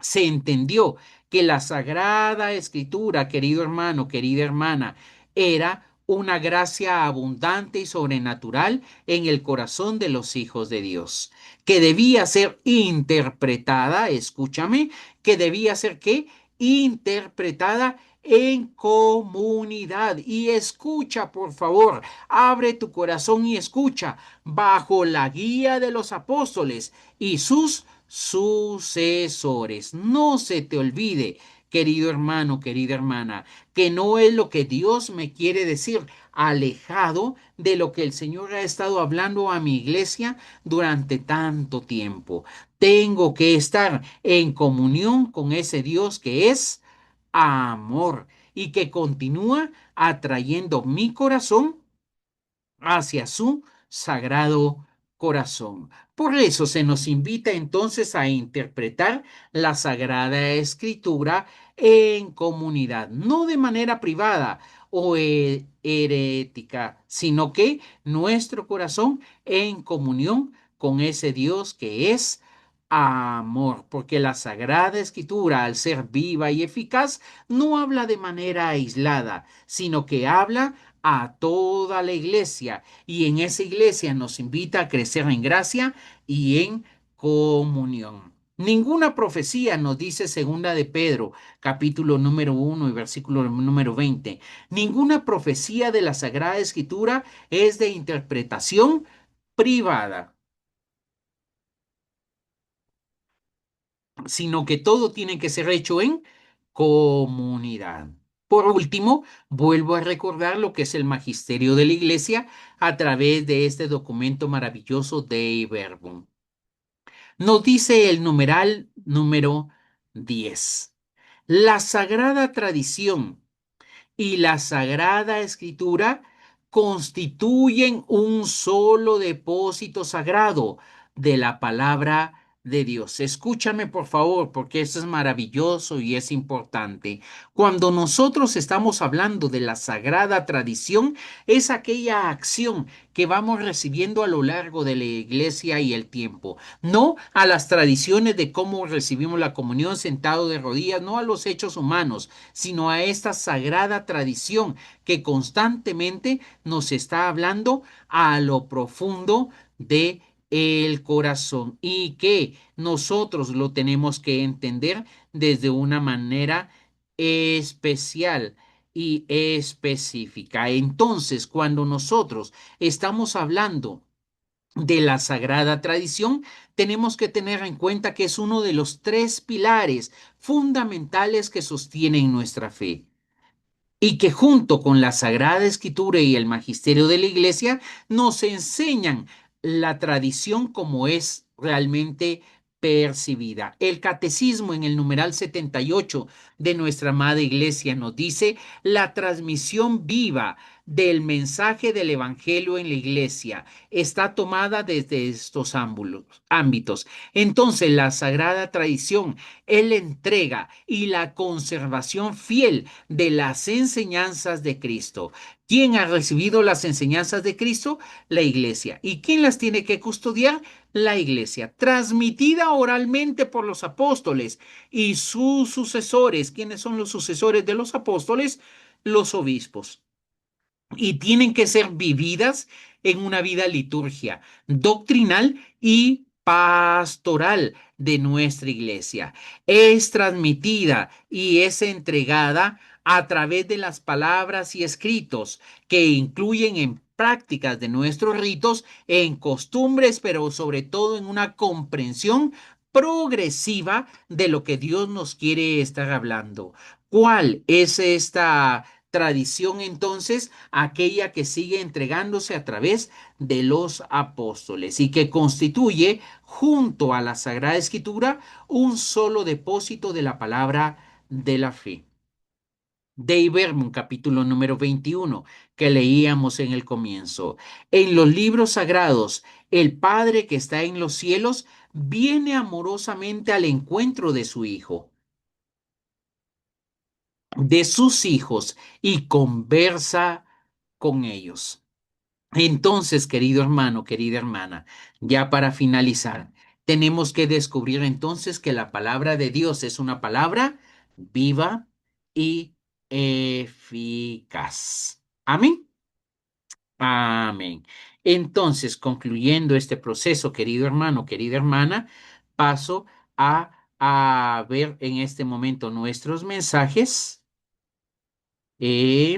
Se entendió que la Sagrada Escritura, querido hermano, querida hermana, era una gracia abundante y sobrenatural en el corazón de los hijos de Dios, que debía ser interpretada, escúchame, que debía ser ¿qué? Interpretada en comunidad. Y escucha, por favor, abre tu corazón y escucha, bajo la guía de los apóstoles y sus sucesores. No se te olvide, querido hermano, querida hermana, que no es lo que Dios me quiere decir, alejado de lo que el Señor ha estado hablando a mi iglesia durante tanto tiempo. Tengo que estar en comunión con ese Dios que es amor y que continúa atrayendo mi corazón hacia su sagrado corazón. Por eso se nos invita entonces a interpretar la Sagrada Escritura en comunidad, no de manera privada o herética, sino que nuestro corazón en comunión con ese Dios que es amor, porque la Sagrada Escritura, al ser viva y eficaz, no habla de manera aislada, sino que habla a toda la iglesia y en esa iglesia nos invita a crecer en gracia y en comunión. Ninguna profecía nos dice segunda de Pedro, capítulo número 1 y versículo número 20. Ninguna profecía de la Sagrada Escritura es de interpretación privada, sino que todo tiene que ser hecho en comunidad. Por último, vuelvo a recordar lo que es el magisterio de la iglesia a través de este documento maravilloso de Verbum. Nos dice el numeral número 10. La sagrada tradición y la Sagrada Escritura constituyen un solo depósito sagrado de la palabra de Dios. Escúchame por favor, porque esto es maravilloso y es importante. Cuando nosotros estamos hablando de la sagrada tradición, es aquella acción que vamos recibiendo a lo largo de la iglesia y el tiempo, no a las tradiciones de cómo recibimos la comunión sentado de rodillas, no a los hechos humanos, sino a esta sagrada tradición que constantemente nos está hablando a lo profundo de el corazón y que nosotros lo tenemos que entender desde una manera especial y específica. Entonces, cuando nosotros estamos hablando de la sagrada tradición, tenemos que tener en cuenta que es uno de los tres pilares fundamentales que sostienen nuestra fe y que junto con la Sagrada Escritura y el magisterio de la Iglesia nos enseñan la tradición como es realmente percibida. El catecismo en el numeral 78 de nuestra amada iglesia nos dice la transmisión viva del mensaje del evangelio en la iglesia está tomada desde estos ámbitos. Entonces, la sagrada tradición es la entrega y la conservación fiel de las enseñanzas de Cristo. ¿Quién ha recibido las enseñanzas de Cristo? La iglesia. ¿Y quién las tiene que custodiar? La iglesia, transmitida oralmente por los apóstoles y sus sucesores. ¿Quiénes son los sucesores de los apóstoles? Los obispos. Y tienen que ser vividas en una vida liturgia, doctrinal y pastoral de nuestra iglesia. Es transmitida y es entregada a través de las palabras y escritos que incluyen en prácticas de nuestros ritos, en costumbres, pero sobre todo en una comprensión progresiva de lo que Dios nos quiere estar hablando. ¿Cuál es esta tradición entonces? Aquella que sigue entregándose a través de los apóstoles y que constituye, junto a la Sagrada Escritura, un solo depósito de la palabra de la fe. Dei Verbum, capítulo número 21, que leíamos en el comienzo. En los libros sagrados, el Padre que está en los cielos viene amorosamente al encuentro de su Hijo, de sus hijos, y conversa con ellos. Entonces, querido hermano, querida hermana, ya para finalizar, tenemos que descubrir entonces que la palabra de Dios es una palabra viva y eficaz. Amén. Amén. Entonces, concluyendo este proceso, querido hermano, querida hermana, paso a ver en este momento nuestros mensajes. Eh,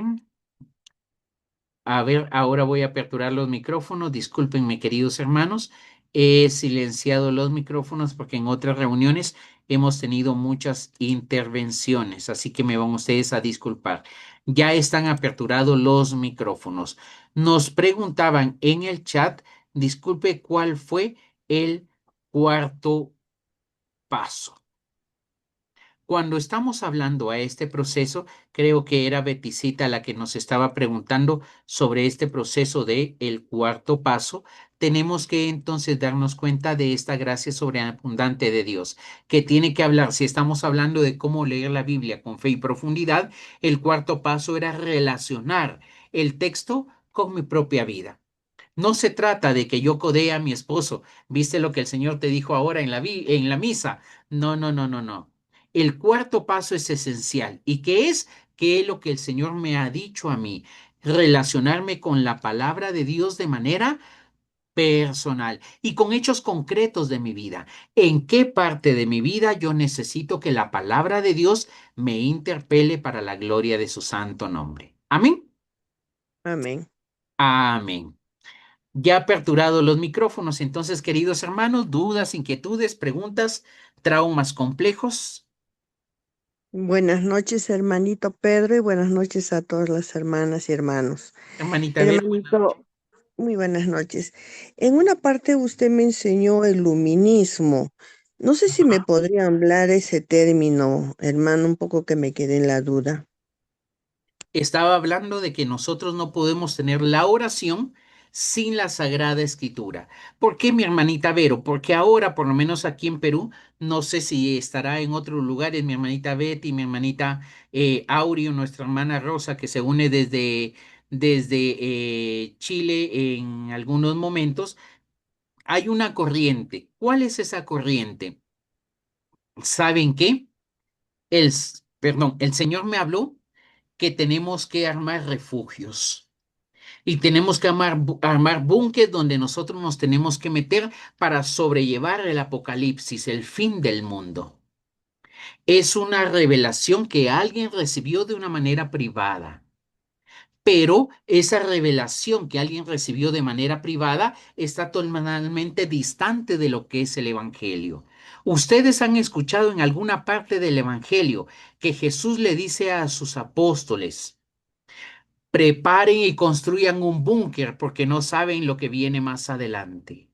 A ver, ahora voy a aperturar los micrófonos. Discúlpenme, queridos hermanos. He silenciado los micrófonos porque en otras reuniones hemos tenido muchas intervenciones, así que me van ustedes a disculpar. Ya están aperturados los micrófonos. Nos preguntaban en el chat, disculpe, ¿cuál fue el cuarto paso? Cuando estamos hablando a este proceso, creo que era Betisita la que nos estaba preguntando sobre este proceso de el cuarto paso. Tenemos que entonces darnos cuenta de esta gracia sobreabundante de Dios, que tiene que hablar, si estamos hablando de cómo leer la Biblia con fe y profundidad, el cuarto paso era relacionar el texto con mi propia vida. No se trata de que yo codee a mi esposo. ¿Viste lo que el Señor te dijo ahora en la misa? No, no, no, no, no. El cuarto paso es esencial. ¿Y qué es? ¿Qué es lo que el Señor me ha dicho a mí? Relacionarme con la palabra de Dios de manera personal y con hechos concretos de mi vida. ¿En qué parte de mi vida yo necesito que la palabra de Dios me interpele para la gloria de su santo nombre? Amén. Amén. Amén. Ya aperturado los micrófonos, entonces, queridos hermanos, dudas, inquietudes, preguntas, traumas complejos. Buenas noches, hermanito Pedro, y buenas noches a todas las hermanas y hermanos. Hermanita Vero, buenas noches. Hermanito, muy buenas noches. En una parte usted me enseñó el luminismo. No sé si me Ajá. podría hablar ese término, hermano, un poco que me quedé en la duda. Estaba hablando de que nosotros no podemos tener la oración sin la Sagrada Escritura. ¿Por qué, mi hermanita Vero? Porque ahora, por lo menos aquí en Perú, no sé si estará en otros lugares, mi hermanita Betty, mi hermanita Aureo, nuestra hermana Rosa, que se une desde Chile en algunos momentos. Hay una corriente. ¿Cuál es esa corriente? ¿Saben qué? Perdón, el Señor me habló que tenemos que armar refugios y tenemos que armar búnkeres donde nosotros nos tenemos que meter para sobrellevar el apocalipsis, el fin del mundo. Es una revelación que alguien recibió de una manera privada. Pero esa revelación que alguien recibió de manera privada está totalmente distante de lo que es el Evangelio. Ustedes han escuchado en alguna parte del Evangelio que Jesús le dice a sus apóstoles: preparen y construyan un búnker porque no saben lo que viene más adelante.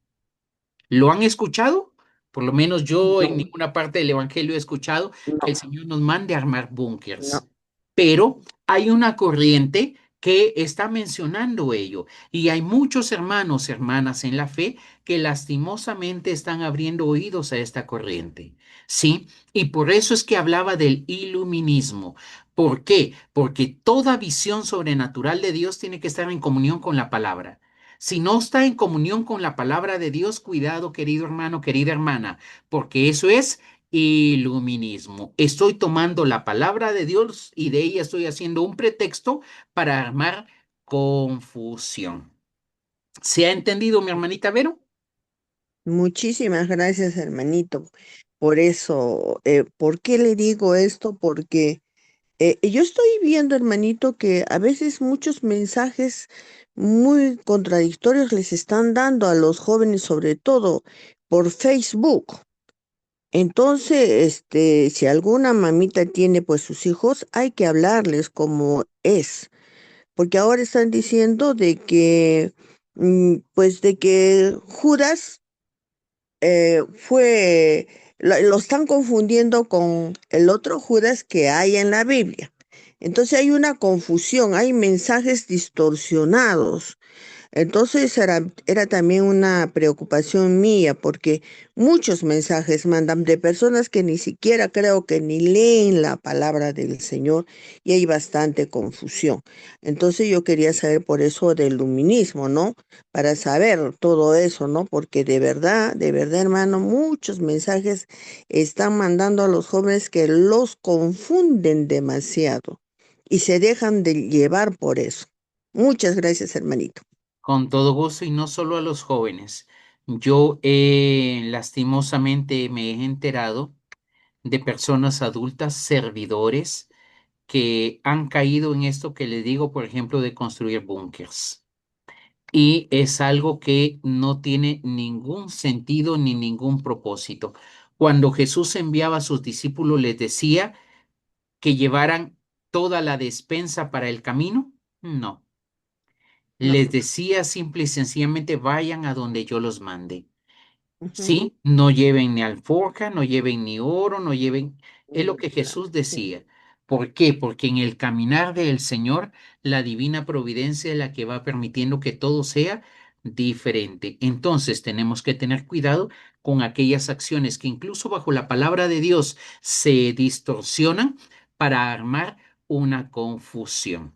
¿Lo han escuchado? Por lo menos yo en No, ninguna parte del Evangelio he escuchado que el no, Señor nos mande a armar no. búnkers. Pero hay una corriente que está mencionando ello. Y hay muchos hermanos, hermanas en la fe que lastimosamente están abriendo oídos a esta corriente. ¿Sí? Y por eso es que hablaba del iluminismo. ¿Por qué? Porque toda visión sobrenatural de Dios tiene que estar en comunión con la palabra. Si no está en comunión con la palabra de Dios, cuidado, querido hermano, querida hermana, porque eso es iluminismo. Estoy tomando la palabra de Dios y de ella estoy haciendo un pretexto para armar confusión. ¿Se ha entendido, mi hermanita Vero? Muchísimas gracias, hermanito. Por eso, ¿por qué le digo esto? Porque yo estoy viendo, hermanito, que a veces muchos mensajes muy contradictorios les están dando a los jóvenes, sobre todo por Facebook. Entonces, si alguna mamita tiene pues sus hijos, hay que hablarles como es, porque ahora están diciendo de que, pues de que Judas lo están confundiendo con el otro Judas que hay en la Biblia. Entonces hay una confusión, hay mensajes distorsionados. Entonces era también una preocupación mía porque muchos mensajes mandan de personas que ni siquiera creo que ni leen la palabra del Señor y hay bastante confusión. Entonces yo quería saber por eso del luminismo, ¿no? Para saber todo eso, ¿no? Porque de verdad, hermano, muchos mensajes están mandando a los jóvenes que los confunden demasiado y se dejan de llevar por eso. Muchas gracias, hermanito. Con todo gusto y no solo a los jóvenes. Yo lastimosamente me he enterado de personas adultas, servidores, que han caído en esto que les digo, por ejemplo, de construir búnkers. Y es algo que no tiene ningún sentido ni ningún propósito. Cuando Jesús enviaba a sus discípulos, les decía que llevaran toda la despensa para el camino. No, No. les decía simple y sencillamente vayan a donde yo los mande. Ujú. Sí, no lleven ni alforja, no lleven ni oro, no lleven, es lo que Nada, Jesús sí. decía. ¿Por qué? Porque en el caminar del Señor, la divina providencia es la que va permitiendo que todo sea diferente. Entonces tenemos que tener cuidado con aquellas acciones que incluso bajo la palabra de Dios se distorsionan para armar una confusión.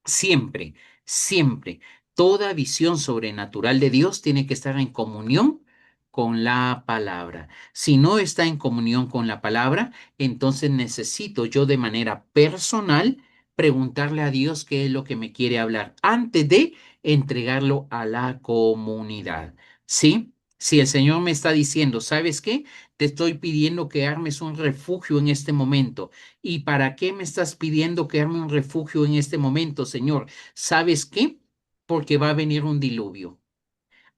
Siempre, siempre, toda visión sobrenatural de Dios tiene que estar en comunión con la palabra. Si no está en comunión con la palabra, entonces necesito yo de manera personal preguntarle a Dios qué es lo que me quiere hablar antes de entregarlo a la comunidad. ¿Sí? Si el Señor me está diciendo, ¿sabes qué? Te estoy pidiendo que armes un refugio en este momento. ¿Y para qué me estás pidiendo que arme un refugio en este momento, Señor? ¿Sabes qué? Porque va a venir un diluvio.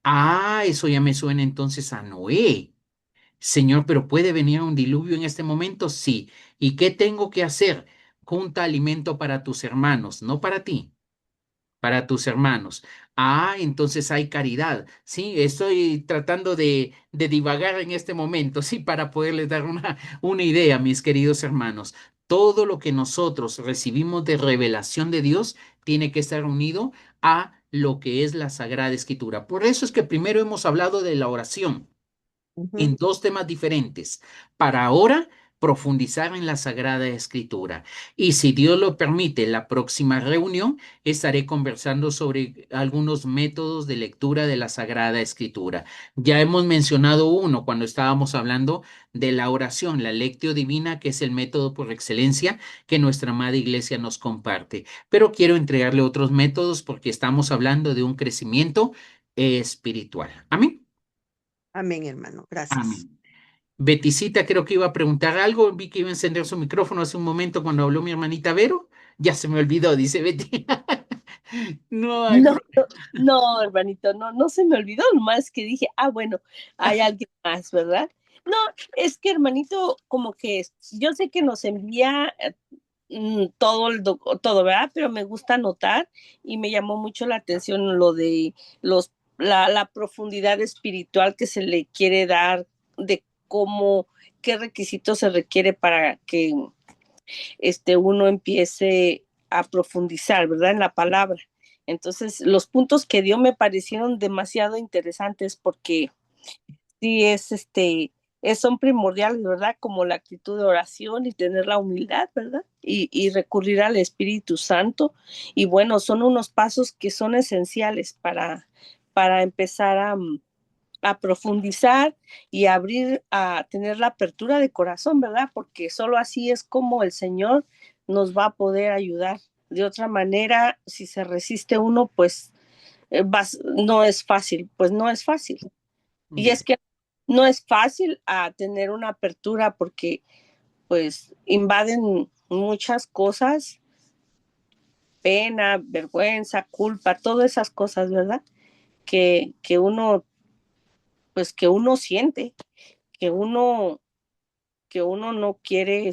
Ah, eso ya me suena entonces a Noé. Señor, pero ¿puede venir un diluvio en este momento? Sí. ¿Y qué tengo que hacer? Junta alimento para tus hermanos, no para ti, para tus hermanos. Ah, entonces hay caridad. Sí, estoy tratando de divagar en este momento, sí, para poderles dar una idea, mis queridos hermanos. Todo lo que nosotros recibimos de revelación de Dios tiene que estar unido a lo que es la Sagrada Escritura. Por eso es que primero hemos hablado de la oración Ujú, en dos temas diferentes para ahora profundizar en la Sagrada Escritura. Y si Dios lo permite, la próxima reunión estaré conversando sobre algunos métodos de lectura de la Sagrada Escritura. Ya hemos mencionado uno cuando estábamos hablando de la oración, la lectio divina, que es el método por excelencia que nuestra amada iglesia nos comparte. Pero quiero entregarle otros métodos porque estamos hablando de un crecimiento espiritual. Amén. amén, hermano. Gracias. Amén. Beticita creo que iba a preguntar algo. Vi que iba a encender su micrófono hace un momento cuando habló mi hermanita Vero. Ya se me olvidó, dice Betty. No hay No, problema. no, hermanito, no, no se me olvidó, nomás que dije, ah, bueno, hay alguien más, ¿verdad? No, es que hermanito, como que yo sé que nos envía todo todo, ¿verdad? Pero me gusta anotar y me llamó mucho la atención lo de la profundidad espiritual que se le quiere dar de cómo, qué requisitos se requiere para que uno empiece a profundizar, ¿verdad? En la palabra. Entonces, los puntos que dio me parecieron demasiado interesantes porque sí son primordiales, ¿verdad? Como la actitud de oración y tener la humildad, ¿verdad? Y recurrir al Espíritu Santo. Y bueno, son unos pasos que son esenciales para empezar a profundizar y abrir, a tener la apertura de corazón, ¿verdad? Porque solo así es como el Señor nos va a poder ayudar. De otra manera, si se resiste uno, pues no es fácil, pues no es fácil. Y Ya. es que no es fácil tener una apertura porque pues invaden muchas cosas, pena, vergüenza, culpa, todas esas cosas, ¿verdad? Que uno, pues que uno siente, que uno, que uno no quiere,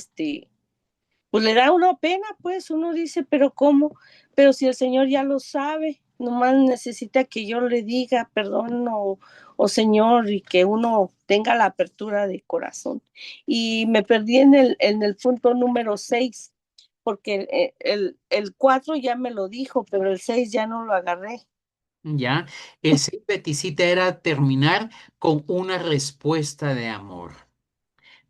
pues le da una pena, pues uno dice, pero ¿cómo? Pero si el Señor ya lo sabe, nomás necesita que yo le diga perdón o Señor y que uno tenga la apertura de corazón. Y me perdí en el punto número 6, porque el 4 ya me lo dijo, pero el 6 ya no lo agarré. Ya, el ser beticita era terminar con una respuesta de amor.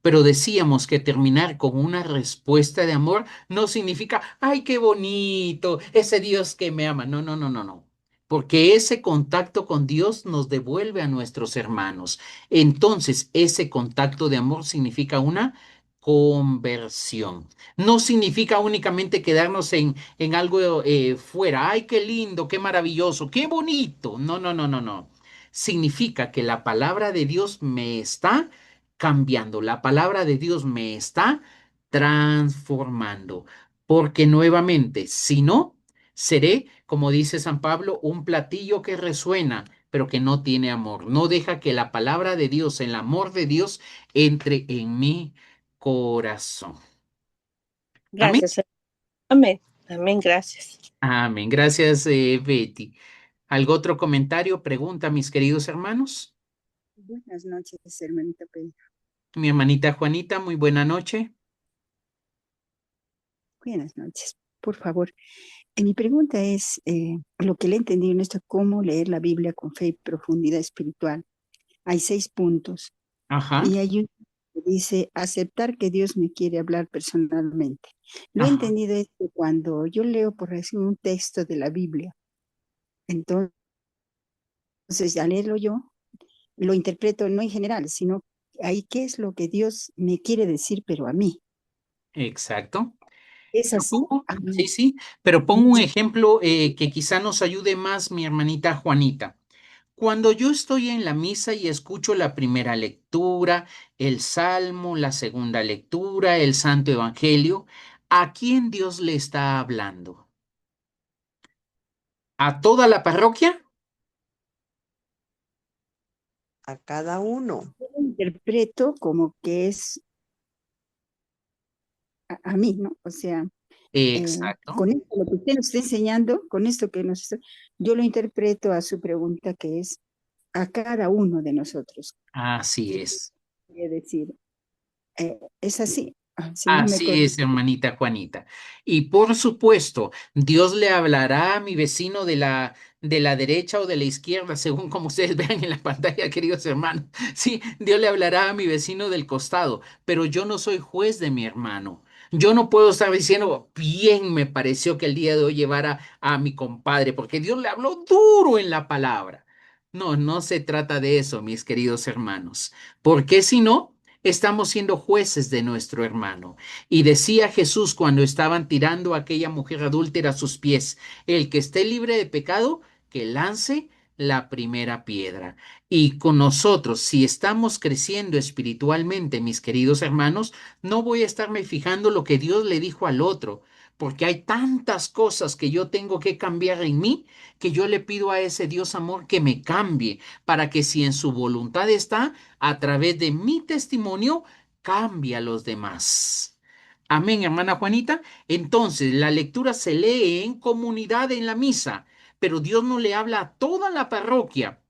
Pero decíamos que terminar con una respuesta de amor no significa, ay, qué bonito, ese Dios que me ama. No, no, no, no, no. Porque ese contacto con Dios nos devuelve a nuestros hermanos. Entonces, ese contacto de amor significa una conversión. No significa únicamente quedarnos en algo fuera. Ay, qué lindo, qué maravilloso, qué bonito. No, no, no, no, no. Significa que la palabra de Dios me está cambiando. La palabra de Dios me está transformando. Porque nuevamente, si no, seré, como dice San Pablo, un platillo que resuena, pero que no tiene amor. No deja que la palabra de Dios, el amor de Dios, entre en mi corazón. Amén. Gracias. Amén. Amén, gracias. Amén. Gracias, Betty. ¿Algún otro comentario, pregunta, mis queridos hermanos? Buenas noches, hermanita Pedro. Mi hermanita Juanita, muy buena noche. Buenas noches. Por favor, mi pregunta es lo que le he entendido en esto, cómo leer la Biblia con fe y profundidad espiritual. Hay 6 puntos Ajá, y hay uno que dice aceptar que Dios me quiere hablar personalmente. Lo he ajá, entendido es que cuando yo leo, por ejemplo, un texto de la Biblia, entonces al leerlo yo, lo interpreto no en general, sino ahí qué es lo que Dios me quiere decir, pero a mí. exacto. ¿Es así? Sí, sí, pero pongo un Sí. ejemplo que quizá nos ayude más mi hermanita Juanita. Cuando yo estoy en la misa y escucho la primera lectura, el salmo, la segunda lectura, el Santo Evangelio, ¿a quién Dios le está hablando? ¿A toda la parroquia? A cada uno. Interpreto como que es a mí, ¿no? O sea, Exacto, con esto, lo que usted nos está enseñando, con esto que yo lo interpreto a su pregunta que es a cada uno de nosotros. así ¿Qué es. quiere decir? Es así. Si no me Así corrijo. es, hermanita Juanita. Y por supuesto, Dios le hablará a mi vecino de la derecha o de la izquierda, según como ustedes vean en la pantalla, queridos hermanos. Sí, Dios le hablará a mi vecino del costado, pero yo no soy juez de mi hermano. Yo no puedo estar diciendo, bien me pareció que el día de hoy llevara a mi compadre, porque Dios le habló duro en la palabra. No, no se trata de eso, mis queridos hermanos, porque si no, estamos siendo jueces de nuestro hermano. Y decía Jesús cuando estaban tirando a aquella mujer adúltera a sus pies, el que esté libre de pecado, que lance la primera piedra. Y con nosotros, si estamos creciendo espiritualmente, mis queridos hermanos, no voy a estarme fijando lo que Dios le dijo al otro, porque hay tantas cosas que yo tengo que cambiar en mí, que yo le pido a ese Dios amor que me cambie, para que si en su voluntad está, a través de mi testimonio, cambie a los demás. Amén, hermana Juanita. Entonces, la lectura se lee en comunidad en la misa, pero Dios no le habla a toda la parroquia.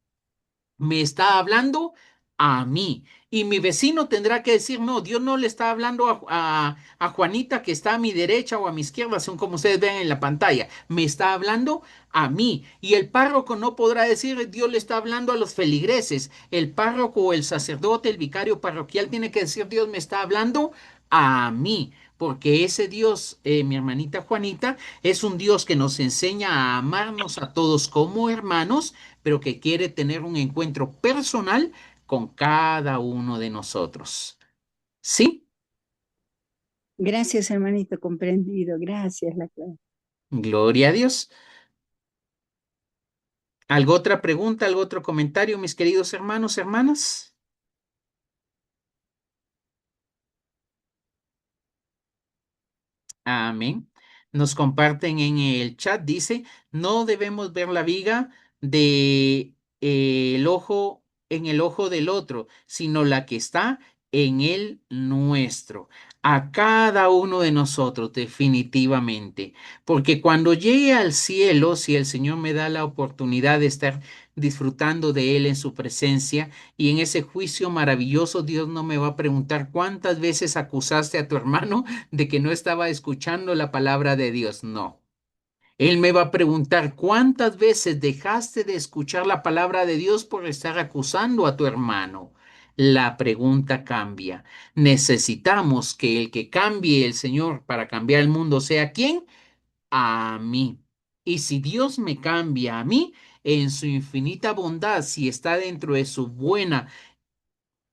Me está hablando a mí. Y mi vecino tendrá que decir, no, Dios no le está hablando a Juanita que está a mi derecha o a mi izquierda, según como ustedes ven en la pantalla. Me está hablando a mí. Y el párroco no podrá decir, Dios le está hablando a los feligreses. El párroco o el sacerdote, el vicario parroquial tiene que decir, Dios me está hablando a mí. Porque ese Dios, mi hermanita Juanita, es un Dios que nos enseña a amarnos a todos como hermanos, pero que quiere tener un encuentro personal con cada uno de nosotros. ¿Sí? Gracias, hermanito, comprendido. Gracias, la clave. Gloria a Dios. ¿Algo otra pregunta, algo otro comentario, mis queridos hermanos, hermanas? Amén. Nos comparten en el chat, dice, no debemos ver la viga de el ojo en el ojo del otro, sino la que está en el nuestro. A cada uno de nosotros, definitivamente. Porque cuando llegue al cielo, si el Señor me da la oportunidad de estar disfrutando de Él en su presencia, y en ese juicio maravilloso, Dios no me va a preguntar cuántas veces acusaste a tu hermano de que no estaba escuchando la palabra de Dios. No. Él me va a preguntar cuántas veces dejaste de escuchar la palabra de Dios por estar acusando a tu hermano. La pregunta cambia. Necesitamos que el que cambie el Señor para cambiar el mundo sea ¿quién? A mí. Y si Dios me cambia a mí, en su infinita bondad, si está dentro de su buena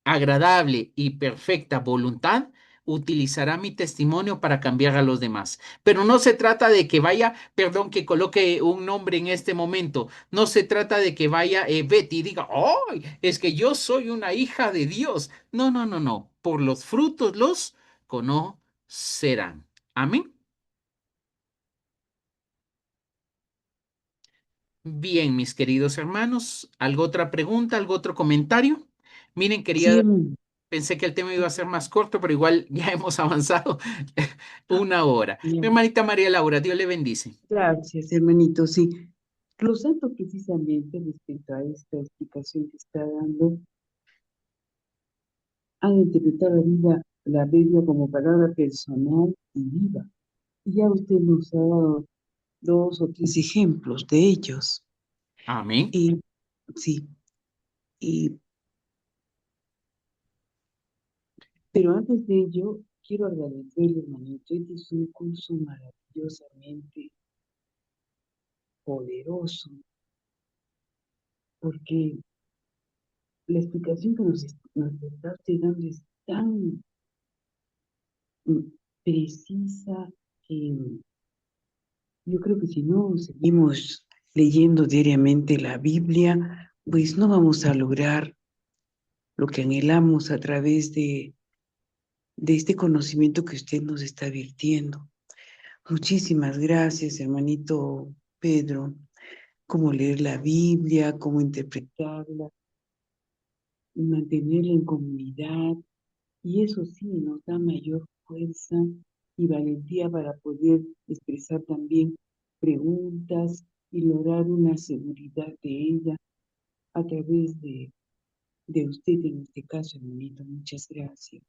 agradable y perfecta voluntad, utilizará mi testimonio para cambiar a los demás. Pero no se trata de que vaya, perdón, que coloque un nombre en este momento. No se trata de que vaya Betty y diga, ¡ay! Es que yo soy una hija de Dios. No, no, no, no. Por los frutos los conocerán. Amén. Bien, mis queridos hermanos, ¿algo otra pregunta, algo otro comentario? Miren, Sí, quería Pensé que el tema iba a ser más corto, pero igual ya hemos avanzado una hora. Mi bien. hermanita María Laura, Dios le bendice. Gracias, hermanito. Sí, glosando precisamente respecto a esta explicación que está dando, han interpretado la Biblia como palabra personal y viva. Y ya usted nos ha dado 2 o 3 ejemplos de ellos. Amén. Y sí, y, pero antes de ello, quiero agradecerle, hermanito. Este es un curso maravillosamente poderoso, porque la explicación que nos está usted dando es tan precisa que yo creo que si no seguimos leyendo diariamente la Biblia, pues no vamos a lograr lo que anhelamos a través de este conocimiento que usted nos está virtiendo. Muchísimas gracias, hermanito Pedro. Cómo leer la Biblia, cómo interpretarla, mantenerla en comunidad. Y eso sí nos da mayor fuerza y valentía para poder expresar también preguntas y lograr una seguridad de ella a través de usted en este caso, hermanito. Muchas gracias.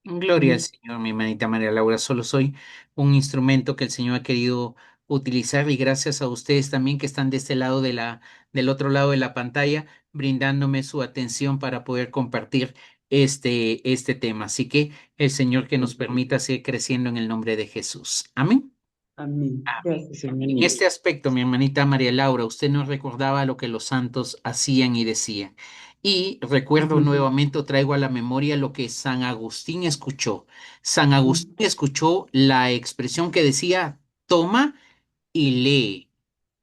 Gloria al Amén. Señor, mi hermanita María Laura. Solo soy un instrumento que el Señor ha querido utilizar y gracias a ustedes también que están de este lado del otro lado de la pantalla, brindándome su atención para poder compartir este tema. Así que el Señor que nos permita seguir creciendo en el nombre de Jesús. Amén. Amén. Amén. Gracias, En hermanito. este aspecto, mi hermanita María Laura, usted nos recordaba lo que los santos hacían y decían. Y recuerdo Ujú. nuevamente, traigo a la memoria lo que San Agustín escuchó. San Mm. Agustín escuchó la expresión que decía, toma y lee,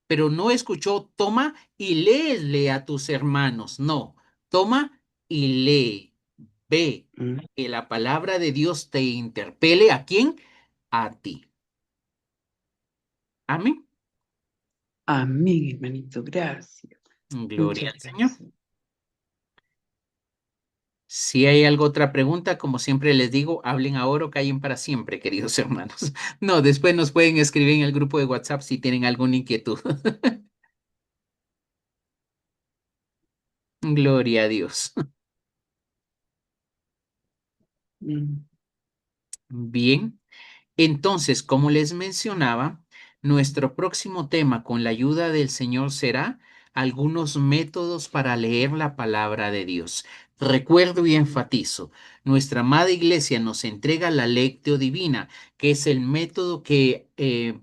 pero no escuchó, toma y léele a tus hermanos. No, toma y lee. Ve Mm. que la palabra de Dios te interpele. ¿A quién? A ti. Amén. Amén, hermanito. Gracias. Gloria Muchas al Señor. gracias. Si hay alguna otra pregunta, como siempre les digo, hablen ahora o callen para siempre, queridos hermanos. No, después nos pueden escribir en el grupo de WhatsApp si tienen alguna inquietud. Gloria a Dios. Mm. Bien. Entonces, como les mencionaba, nuestro próximo tema con la ayuda del Señor será algunos métodos para leer la palabra de Dios. Recuerdo y enfatizo, nuestra amada iglesia nos entrega la Lectio Divina, que es el método que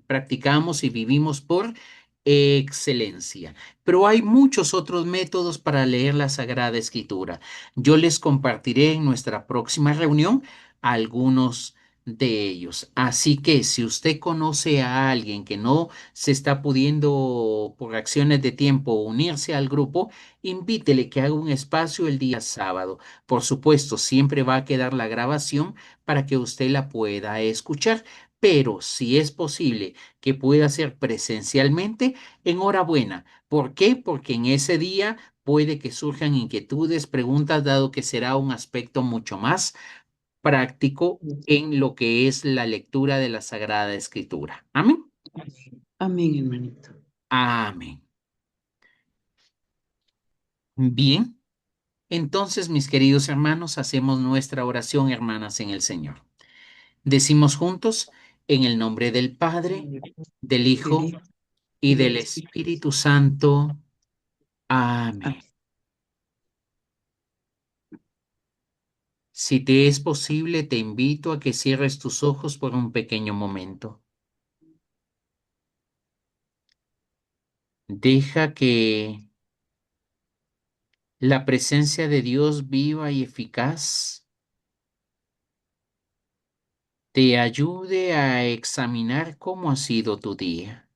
practicamos y vivimos por excelencia. Pero hay muchos otros métodos para leer la Sagrada Escritura. Yo les compartiré en nuestra próxima reunión algunos de ellos. Así que si usted conoce a alguien que no se está pudiendo por acciones de tiempo unirse al grupo, invítele que haga un espacio el día sábado. Por supuesto, siempre va a quedar la grabación para que usted la pueda escuchar. Pero si es posible que pueda ser presencialmente, enhorabuena. ¿Por qué? Porque en ese día puede que surjan inquietudes, preguntas, dado que será un aspecto mucho más práctico en lo que es la lectura de la Sagrada Escritura. Amén. Amén, hermanito. Amén. Bien, entonces, mis queridos hermanos, hacemos nuestra oración, hermanas, en el Señor. Decimos juntos, en el nombre del Padre, del Del Hijo Hijo y y del del Espíritu. Espíritu Santo. Amén. Amén. Si te es posible, te invito a que cierres tus ojos por un pequeño momento. Deja que la presencia de Dios viva y eficaz te ayude a examinar cómo ha sido tu día.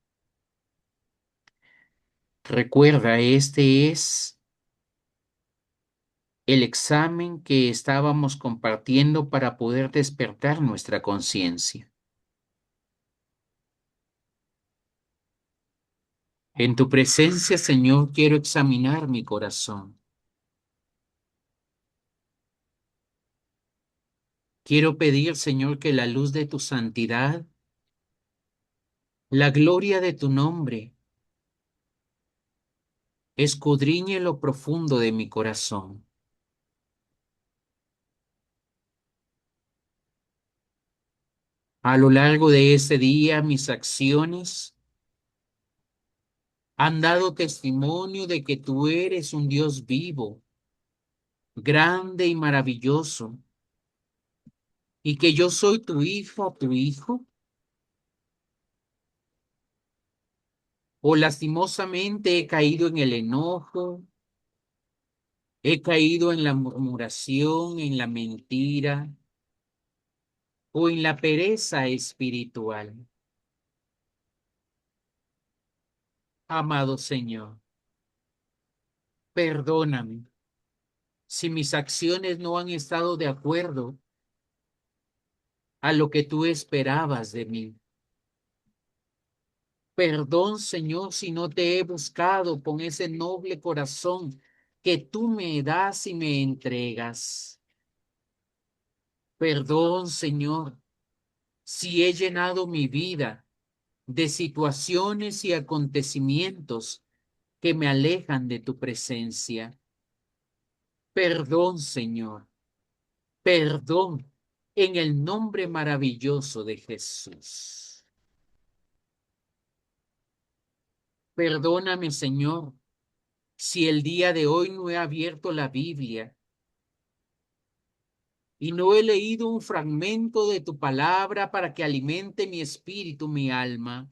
Recuerda, este es el examen que estábamos compartiendo para poder despertar nuestra conciencia. En tu presencia, Señor, quiero examinar mi corazón. Quiero pedir, Señor, que la luz de tu santidad, la gloria de tu nombre, escudriñe lo profundo de mi corazón. A lo largo de este día, mis acciones han dado testimonio de que tú eres un Dios vivo, grande y maravilloso, y que yo soy tu hija, tu hijo, o lastimosamente he caído en el enojo, he caído en la murmuración, en la mentira o en la pereza espiritual. Amado Señor, perdóname si mis acciones no han estado de acuerdo a lo que tú esperabas de mí. Perdón, Señor, si no te he buscado con ese noble corazón que tú me das y me entregas. Perdón, Señor, si he llenado mi vida de situaciones y acontecimientos que me alejan de tu presencia. Perdón, Señor, perdón en el nombre maravilloso de Jesús. Perdóname, Señor, si el día de hoy no he abierto la Biblia y no he leído un fragmento de tu palabra para que alimente mi espíritu, mi alma.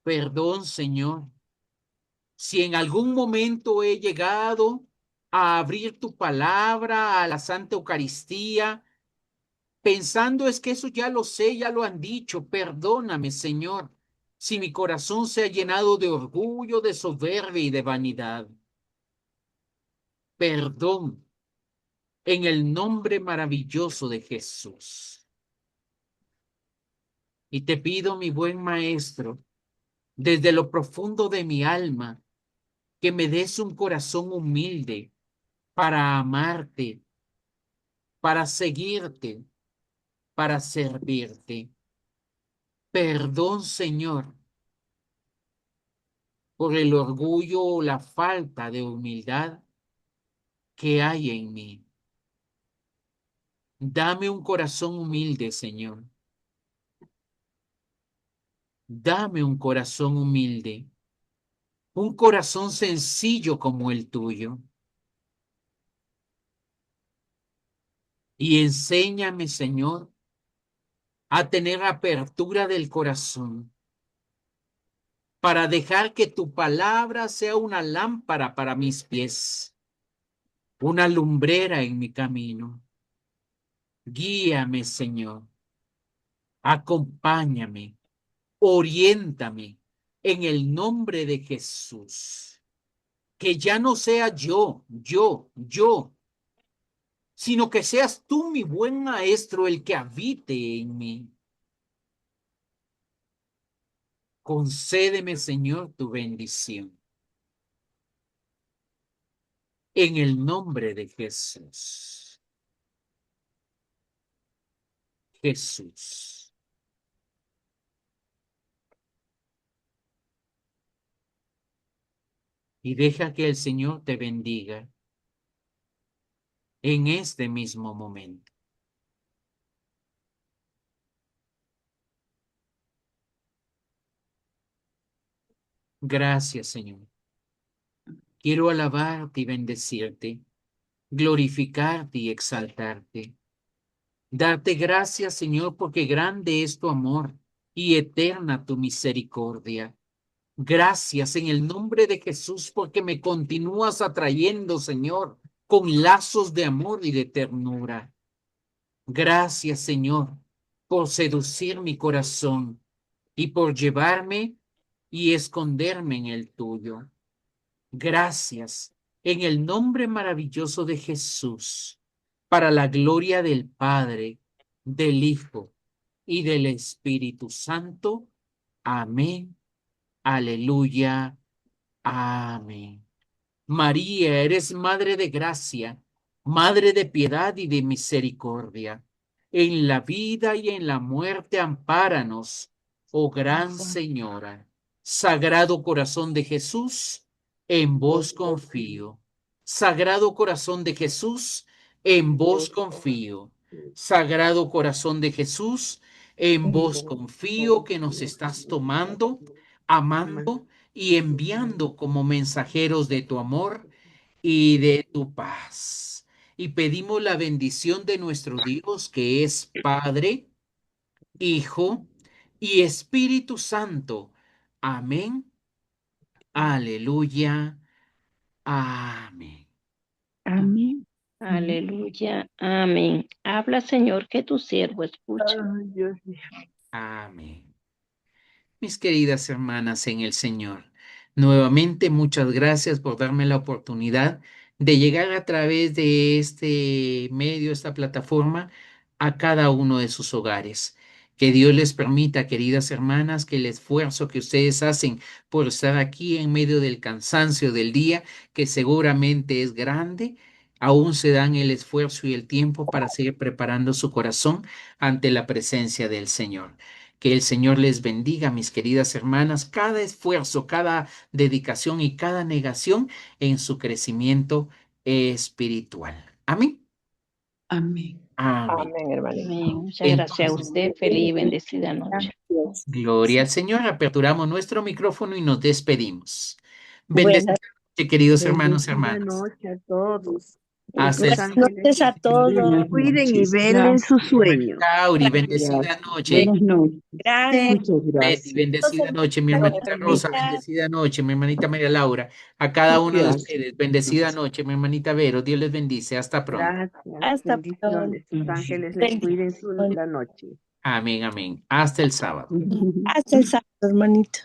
Perdón, Señor, si en algún momento he llegado a abrir tu palabra a la Santa Eucaristía, pensando es que eso ya lo sé, ya lo han dicho. Perdóname, Señor, si mi corazón se ha llenado de orgullo, de soberbia y de vanidad. Perdón en el nombre maravilloso de Jesús. Y te pido, mi buen Maestro, desde lo profundo de mi alma, que me des un corazón humilde para amarte, para seguirte, para servirte. Perdón, Señor, por el orgullo o la falta de humildad que hay en mí. Dame un corazón humilde, Señor. Dame un corazón humilde, un corazón sencillo como el tuyo. Y enséñame, Señor, a tener apertura del corazón para dejar que tu palabra sea una lámpara para mis pies, una lumbrera en mi camino. Guíame, Señor. Acompáñame. Oriéntame en el nombre de Jesús. Que ya no sea yo, sino que seas tú, mi buen maestro, el que habite en mí. Concédeme, Señor, tu bendición. En el nombre de Jesús. Jesús. Y deja que el Señor te bendiga en este mismo momento. Gracias, Señor. Quiero alabarte y bendecirte, glorificarte y exaltarte. Darte gracias, Señor, porque grande es tu amor y eterna tu misericordia. Gracias en el nombre de Jesús porque me continúas atrayendo, Señor, con lazos de amor y de ternura. Gracias, Señor, por seducir mi corazón y por llevarme y esconderme en el tuyo. Gracias en el nombre maravilloso de Jesús, para la gloria del Padre, del Hijo y del Espíritu Santo. Amén. Aleluya. Amén. María, eres Madre de gracia, Madre de piedad y de misericordia. En la vida y en la muerte, ampáranos, oh Gran Señora. Sagrado Corazón de Jesús, en vos confío. Sagrado Corazón de Jesús, en vos confío. Sagrado Corazón de Jesús, en vos confío que nos estás tomando, amando y enviando como mensajeros de tu amor y de tu paz. Y pedimos la bendición de nuestro Dios, que es Padre, Hijo y Espíritu Santo. Amén. Aleluya. Amén. Amén. Aleluya, amén. Habla, Señor, que tu siervo escucha. Ay, Dios mío. Amén. Mis queridas hermanas en el Señor, nuevamente muchas gracias por darme la oportunidad de llegar a través de este medio, esta plataforma, a cada uno de sus hogares. Que Dios les permita, queridas hermanas, que el esfuerzo que ustedes hacen por estar aquí en medio del cansancio del día, que seguramente es grande, aún se dan el esfuerzo y el tiempo para seguir preparando su corazón ante la presencia del Señor. Que el Señor les bendiga, mis queridas hermanas, cada esfuerzo, cada dedicación y cada negación en su crecimiento espiritual. Amén. Amén. Amén. Amén, hermanito. Amén. Muchas gracias a usted. Feliz y bendecida noche. Gracias. Gloria al Señor. Aperturamos nuestro micrófono y nos despedimos. Buenas, Bendecida noche, queridos hermanos y Bendecida hermanas. noche a todos. Hasta el Los buenas ángeles noches a todos. Buenas cuiden y noches. velen Gracias. sus sueños. Cauri, Gracias. bendecida noche. Buenas noches. Gracias. Muchas Betty, gracias. bendecida noche. Mi hermanita Rosa, bendecida noche. Mi hermanita María Laura. A cada uno de Gracias. ustedes, bendecida noche. Mi hermanita Vero, Dios les bendice. Hasta pronto. Gracias. Hasta pronto. Bendiciones. Los ángeles les cuiden Bendiciones. la noche. Amén, amén. Hasta el sábado. Hasta el sábado, hermanito.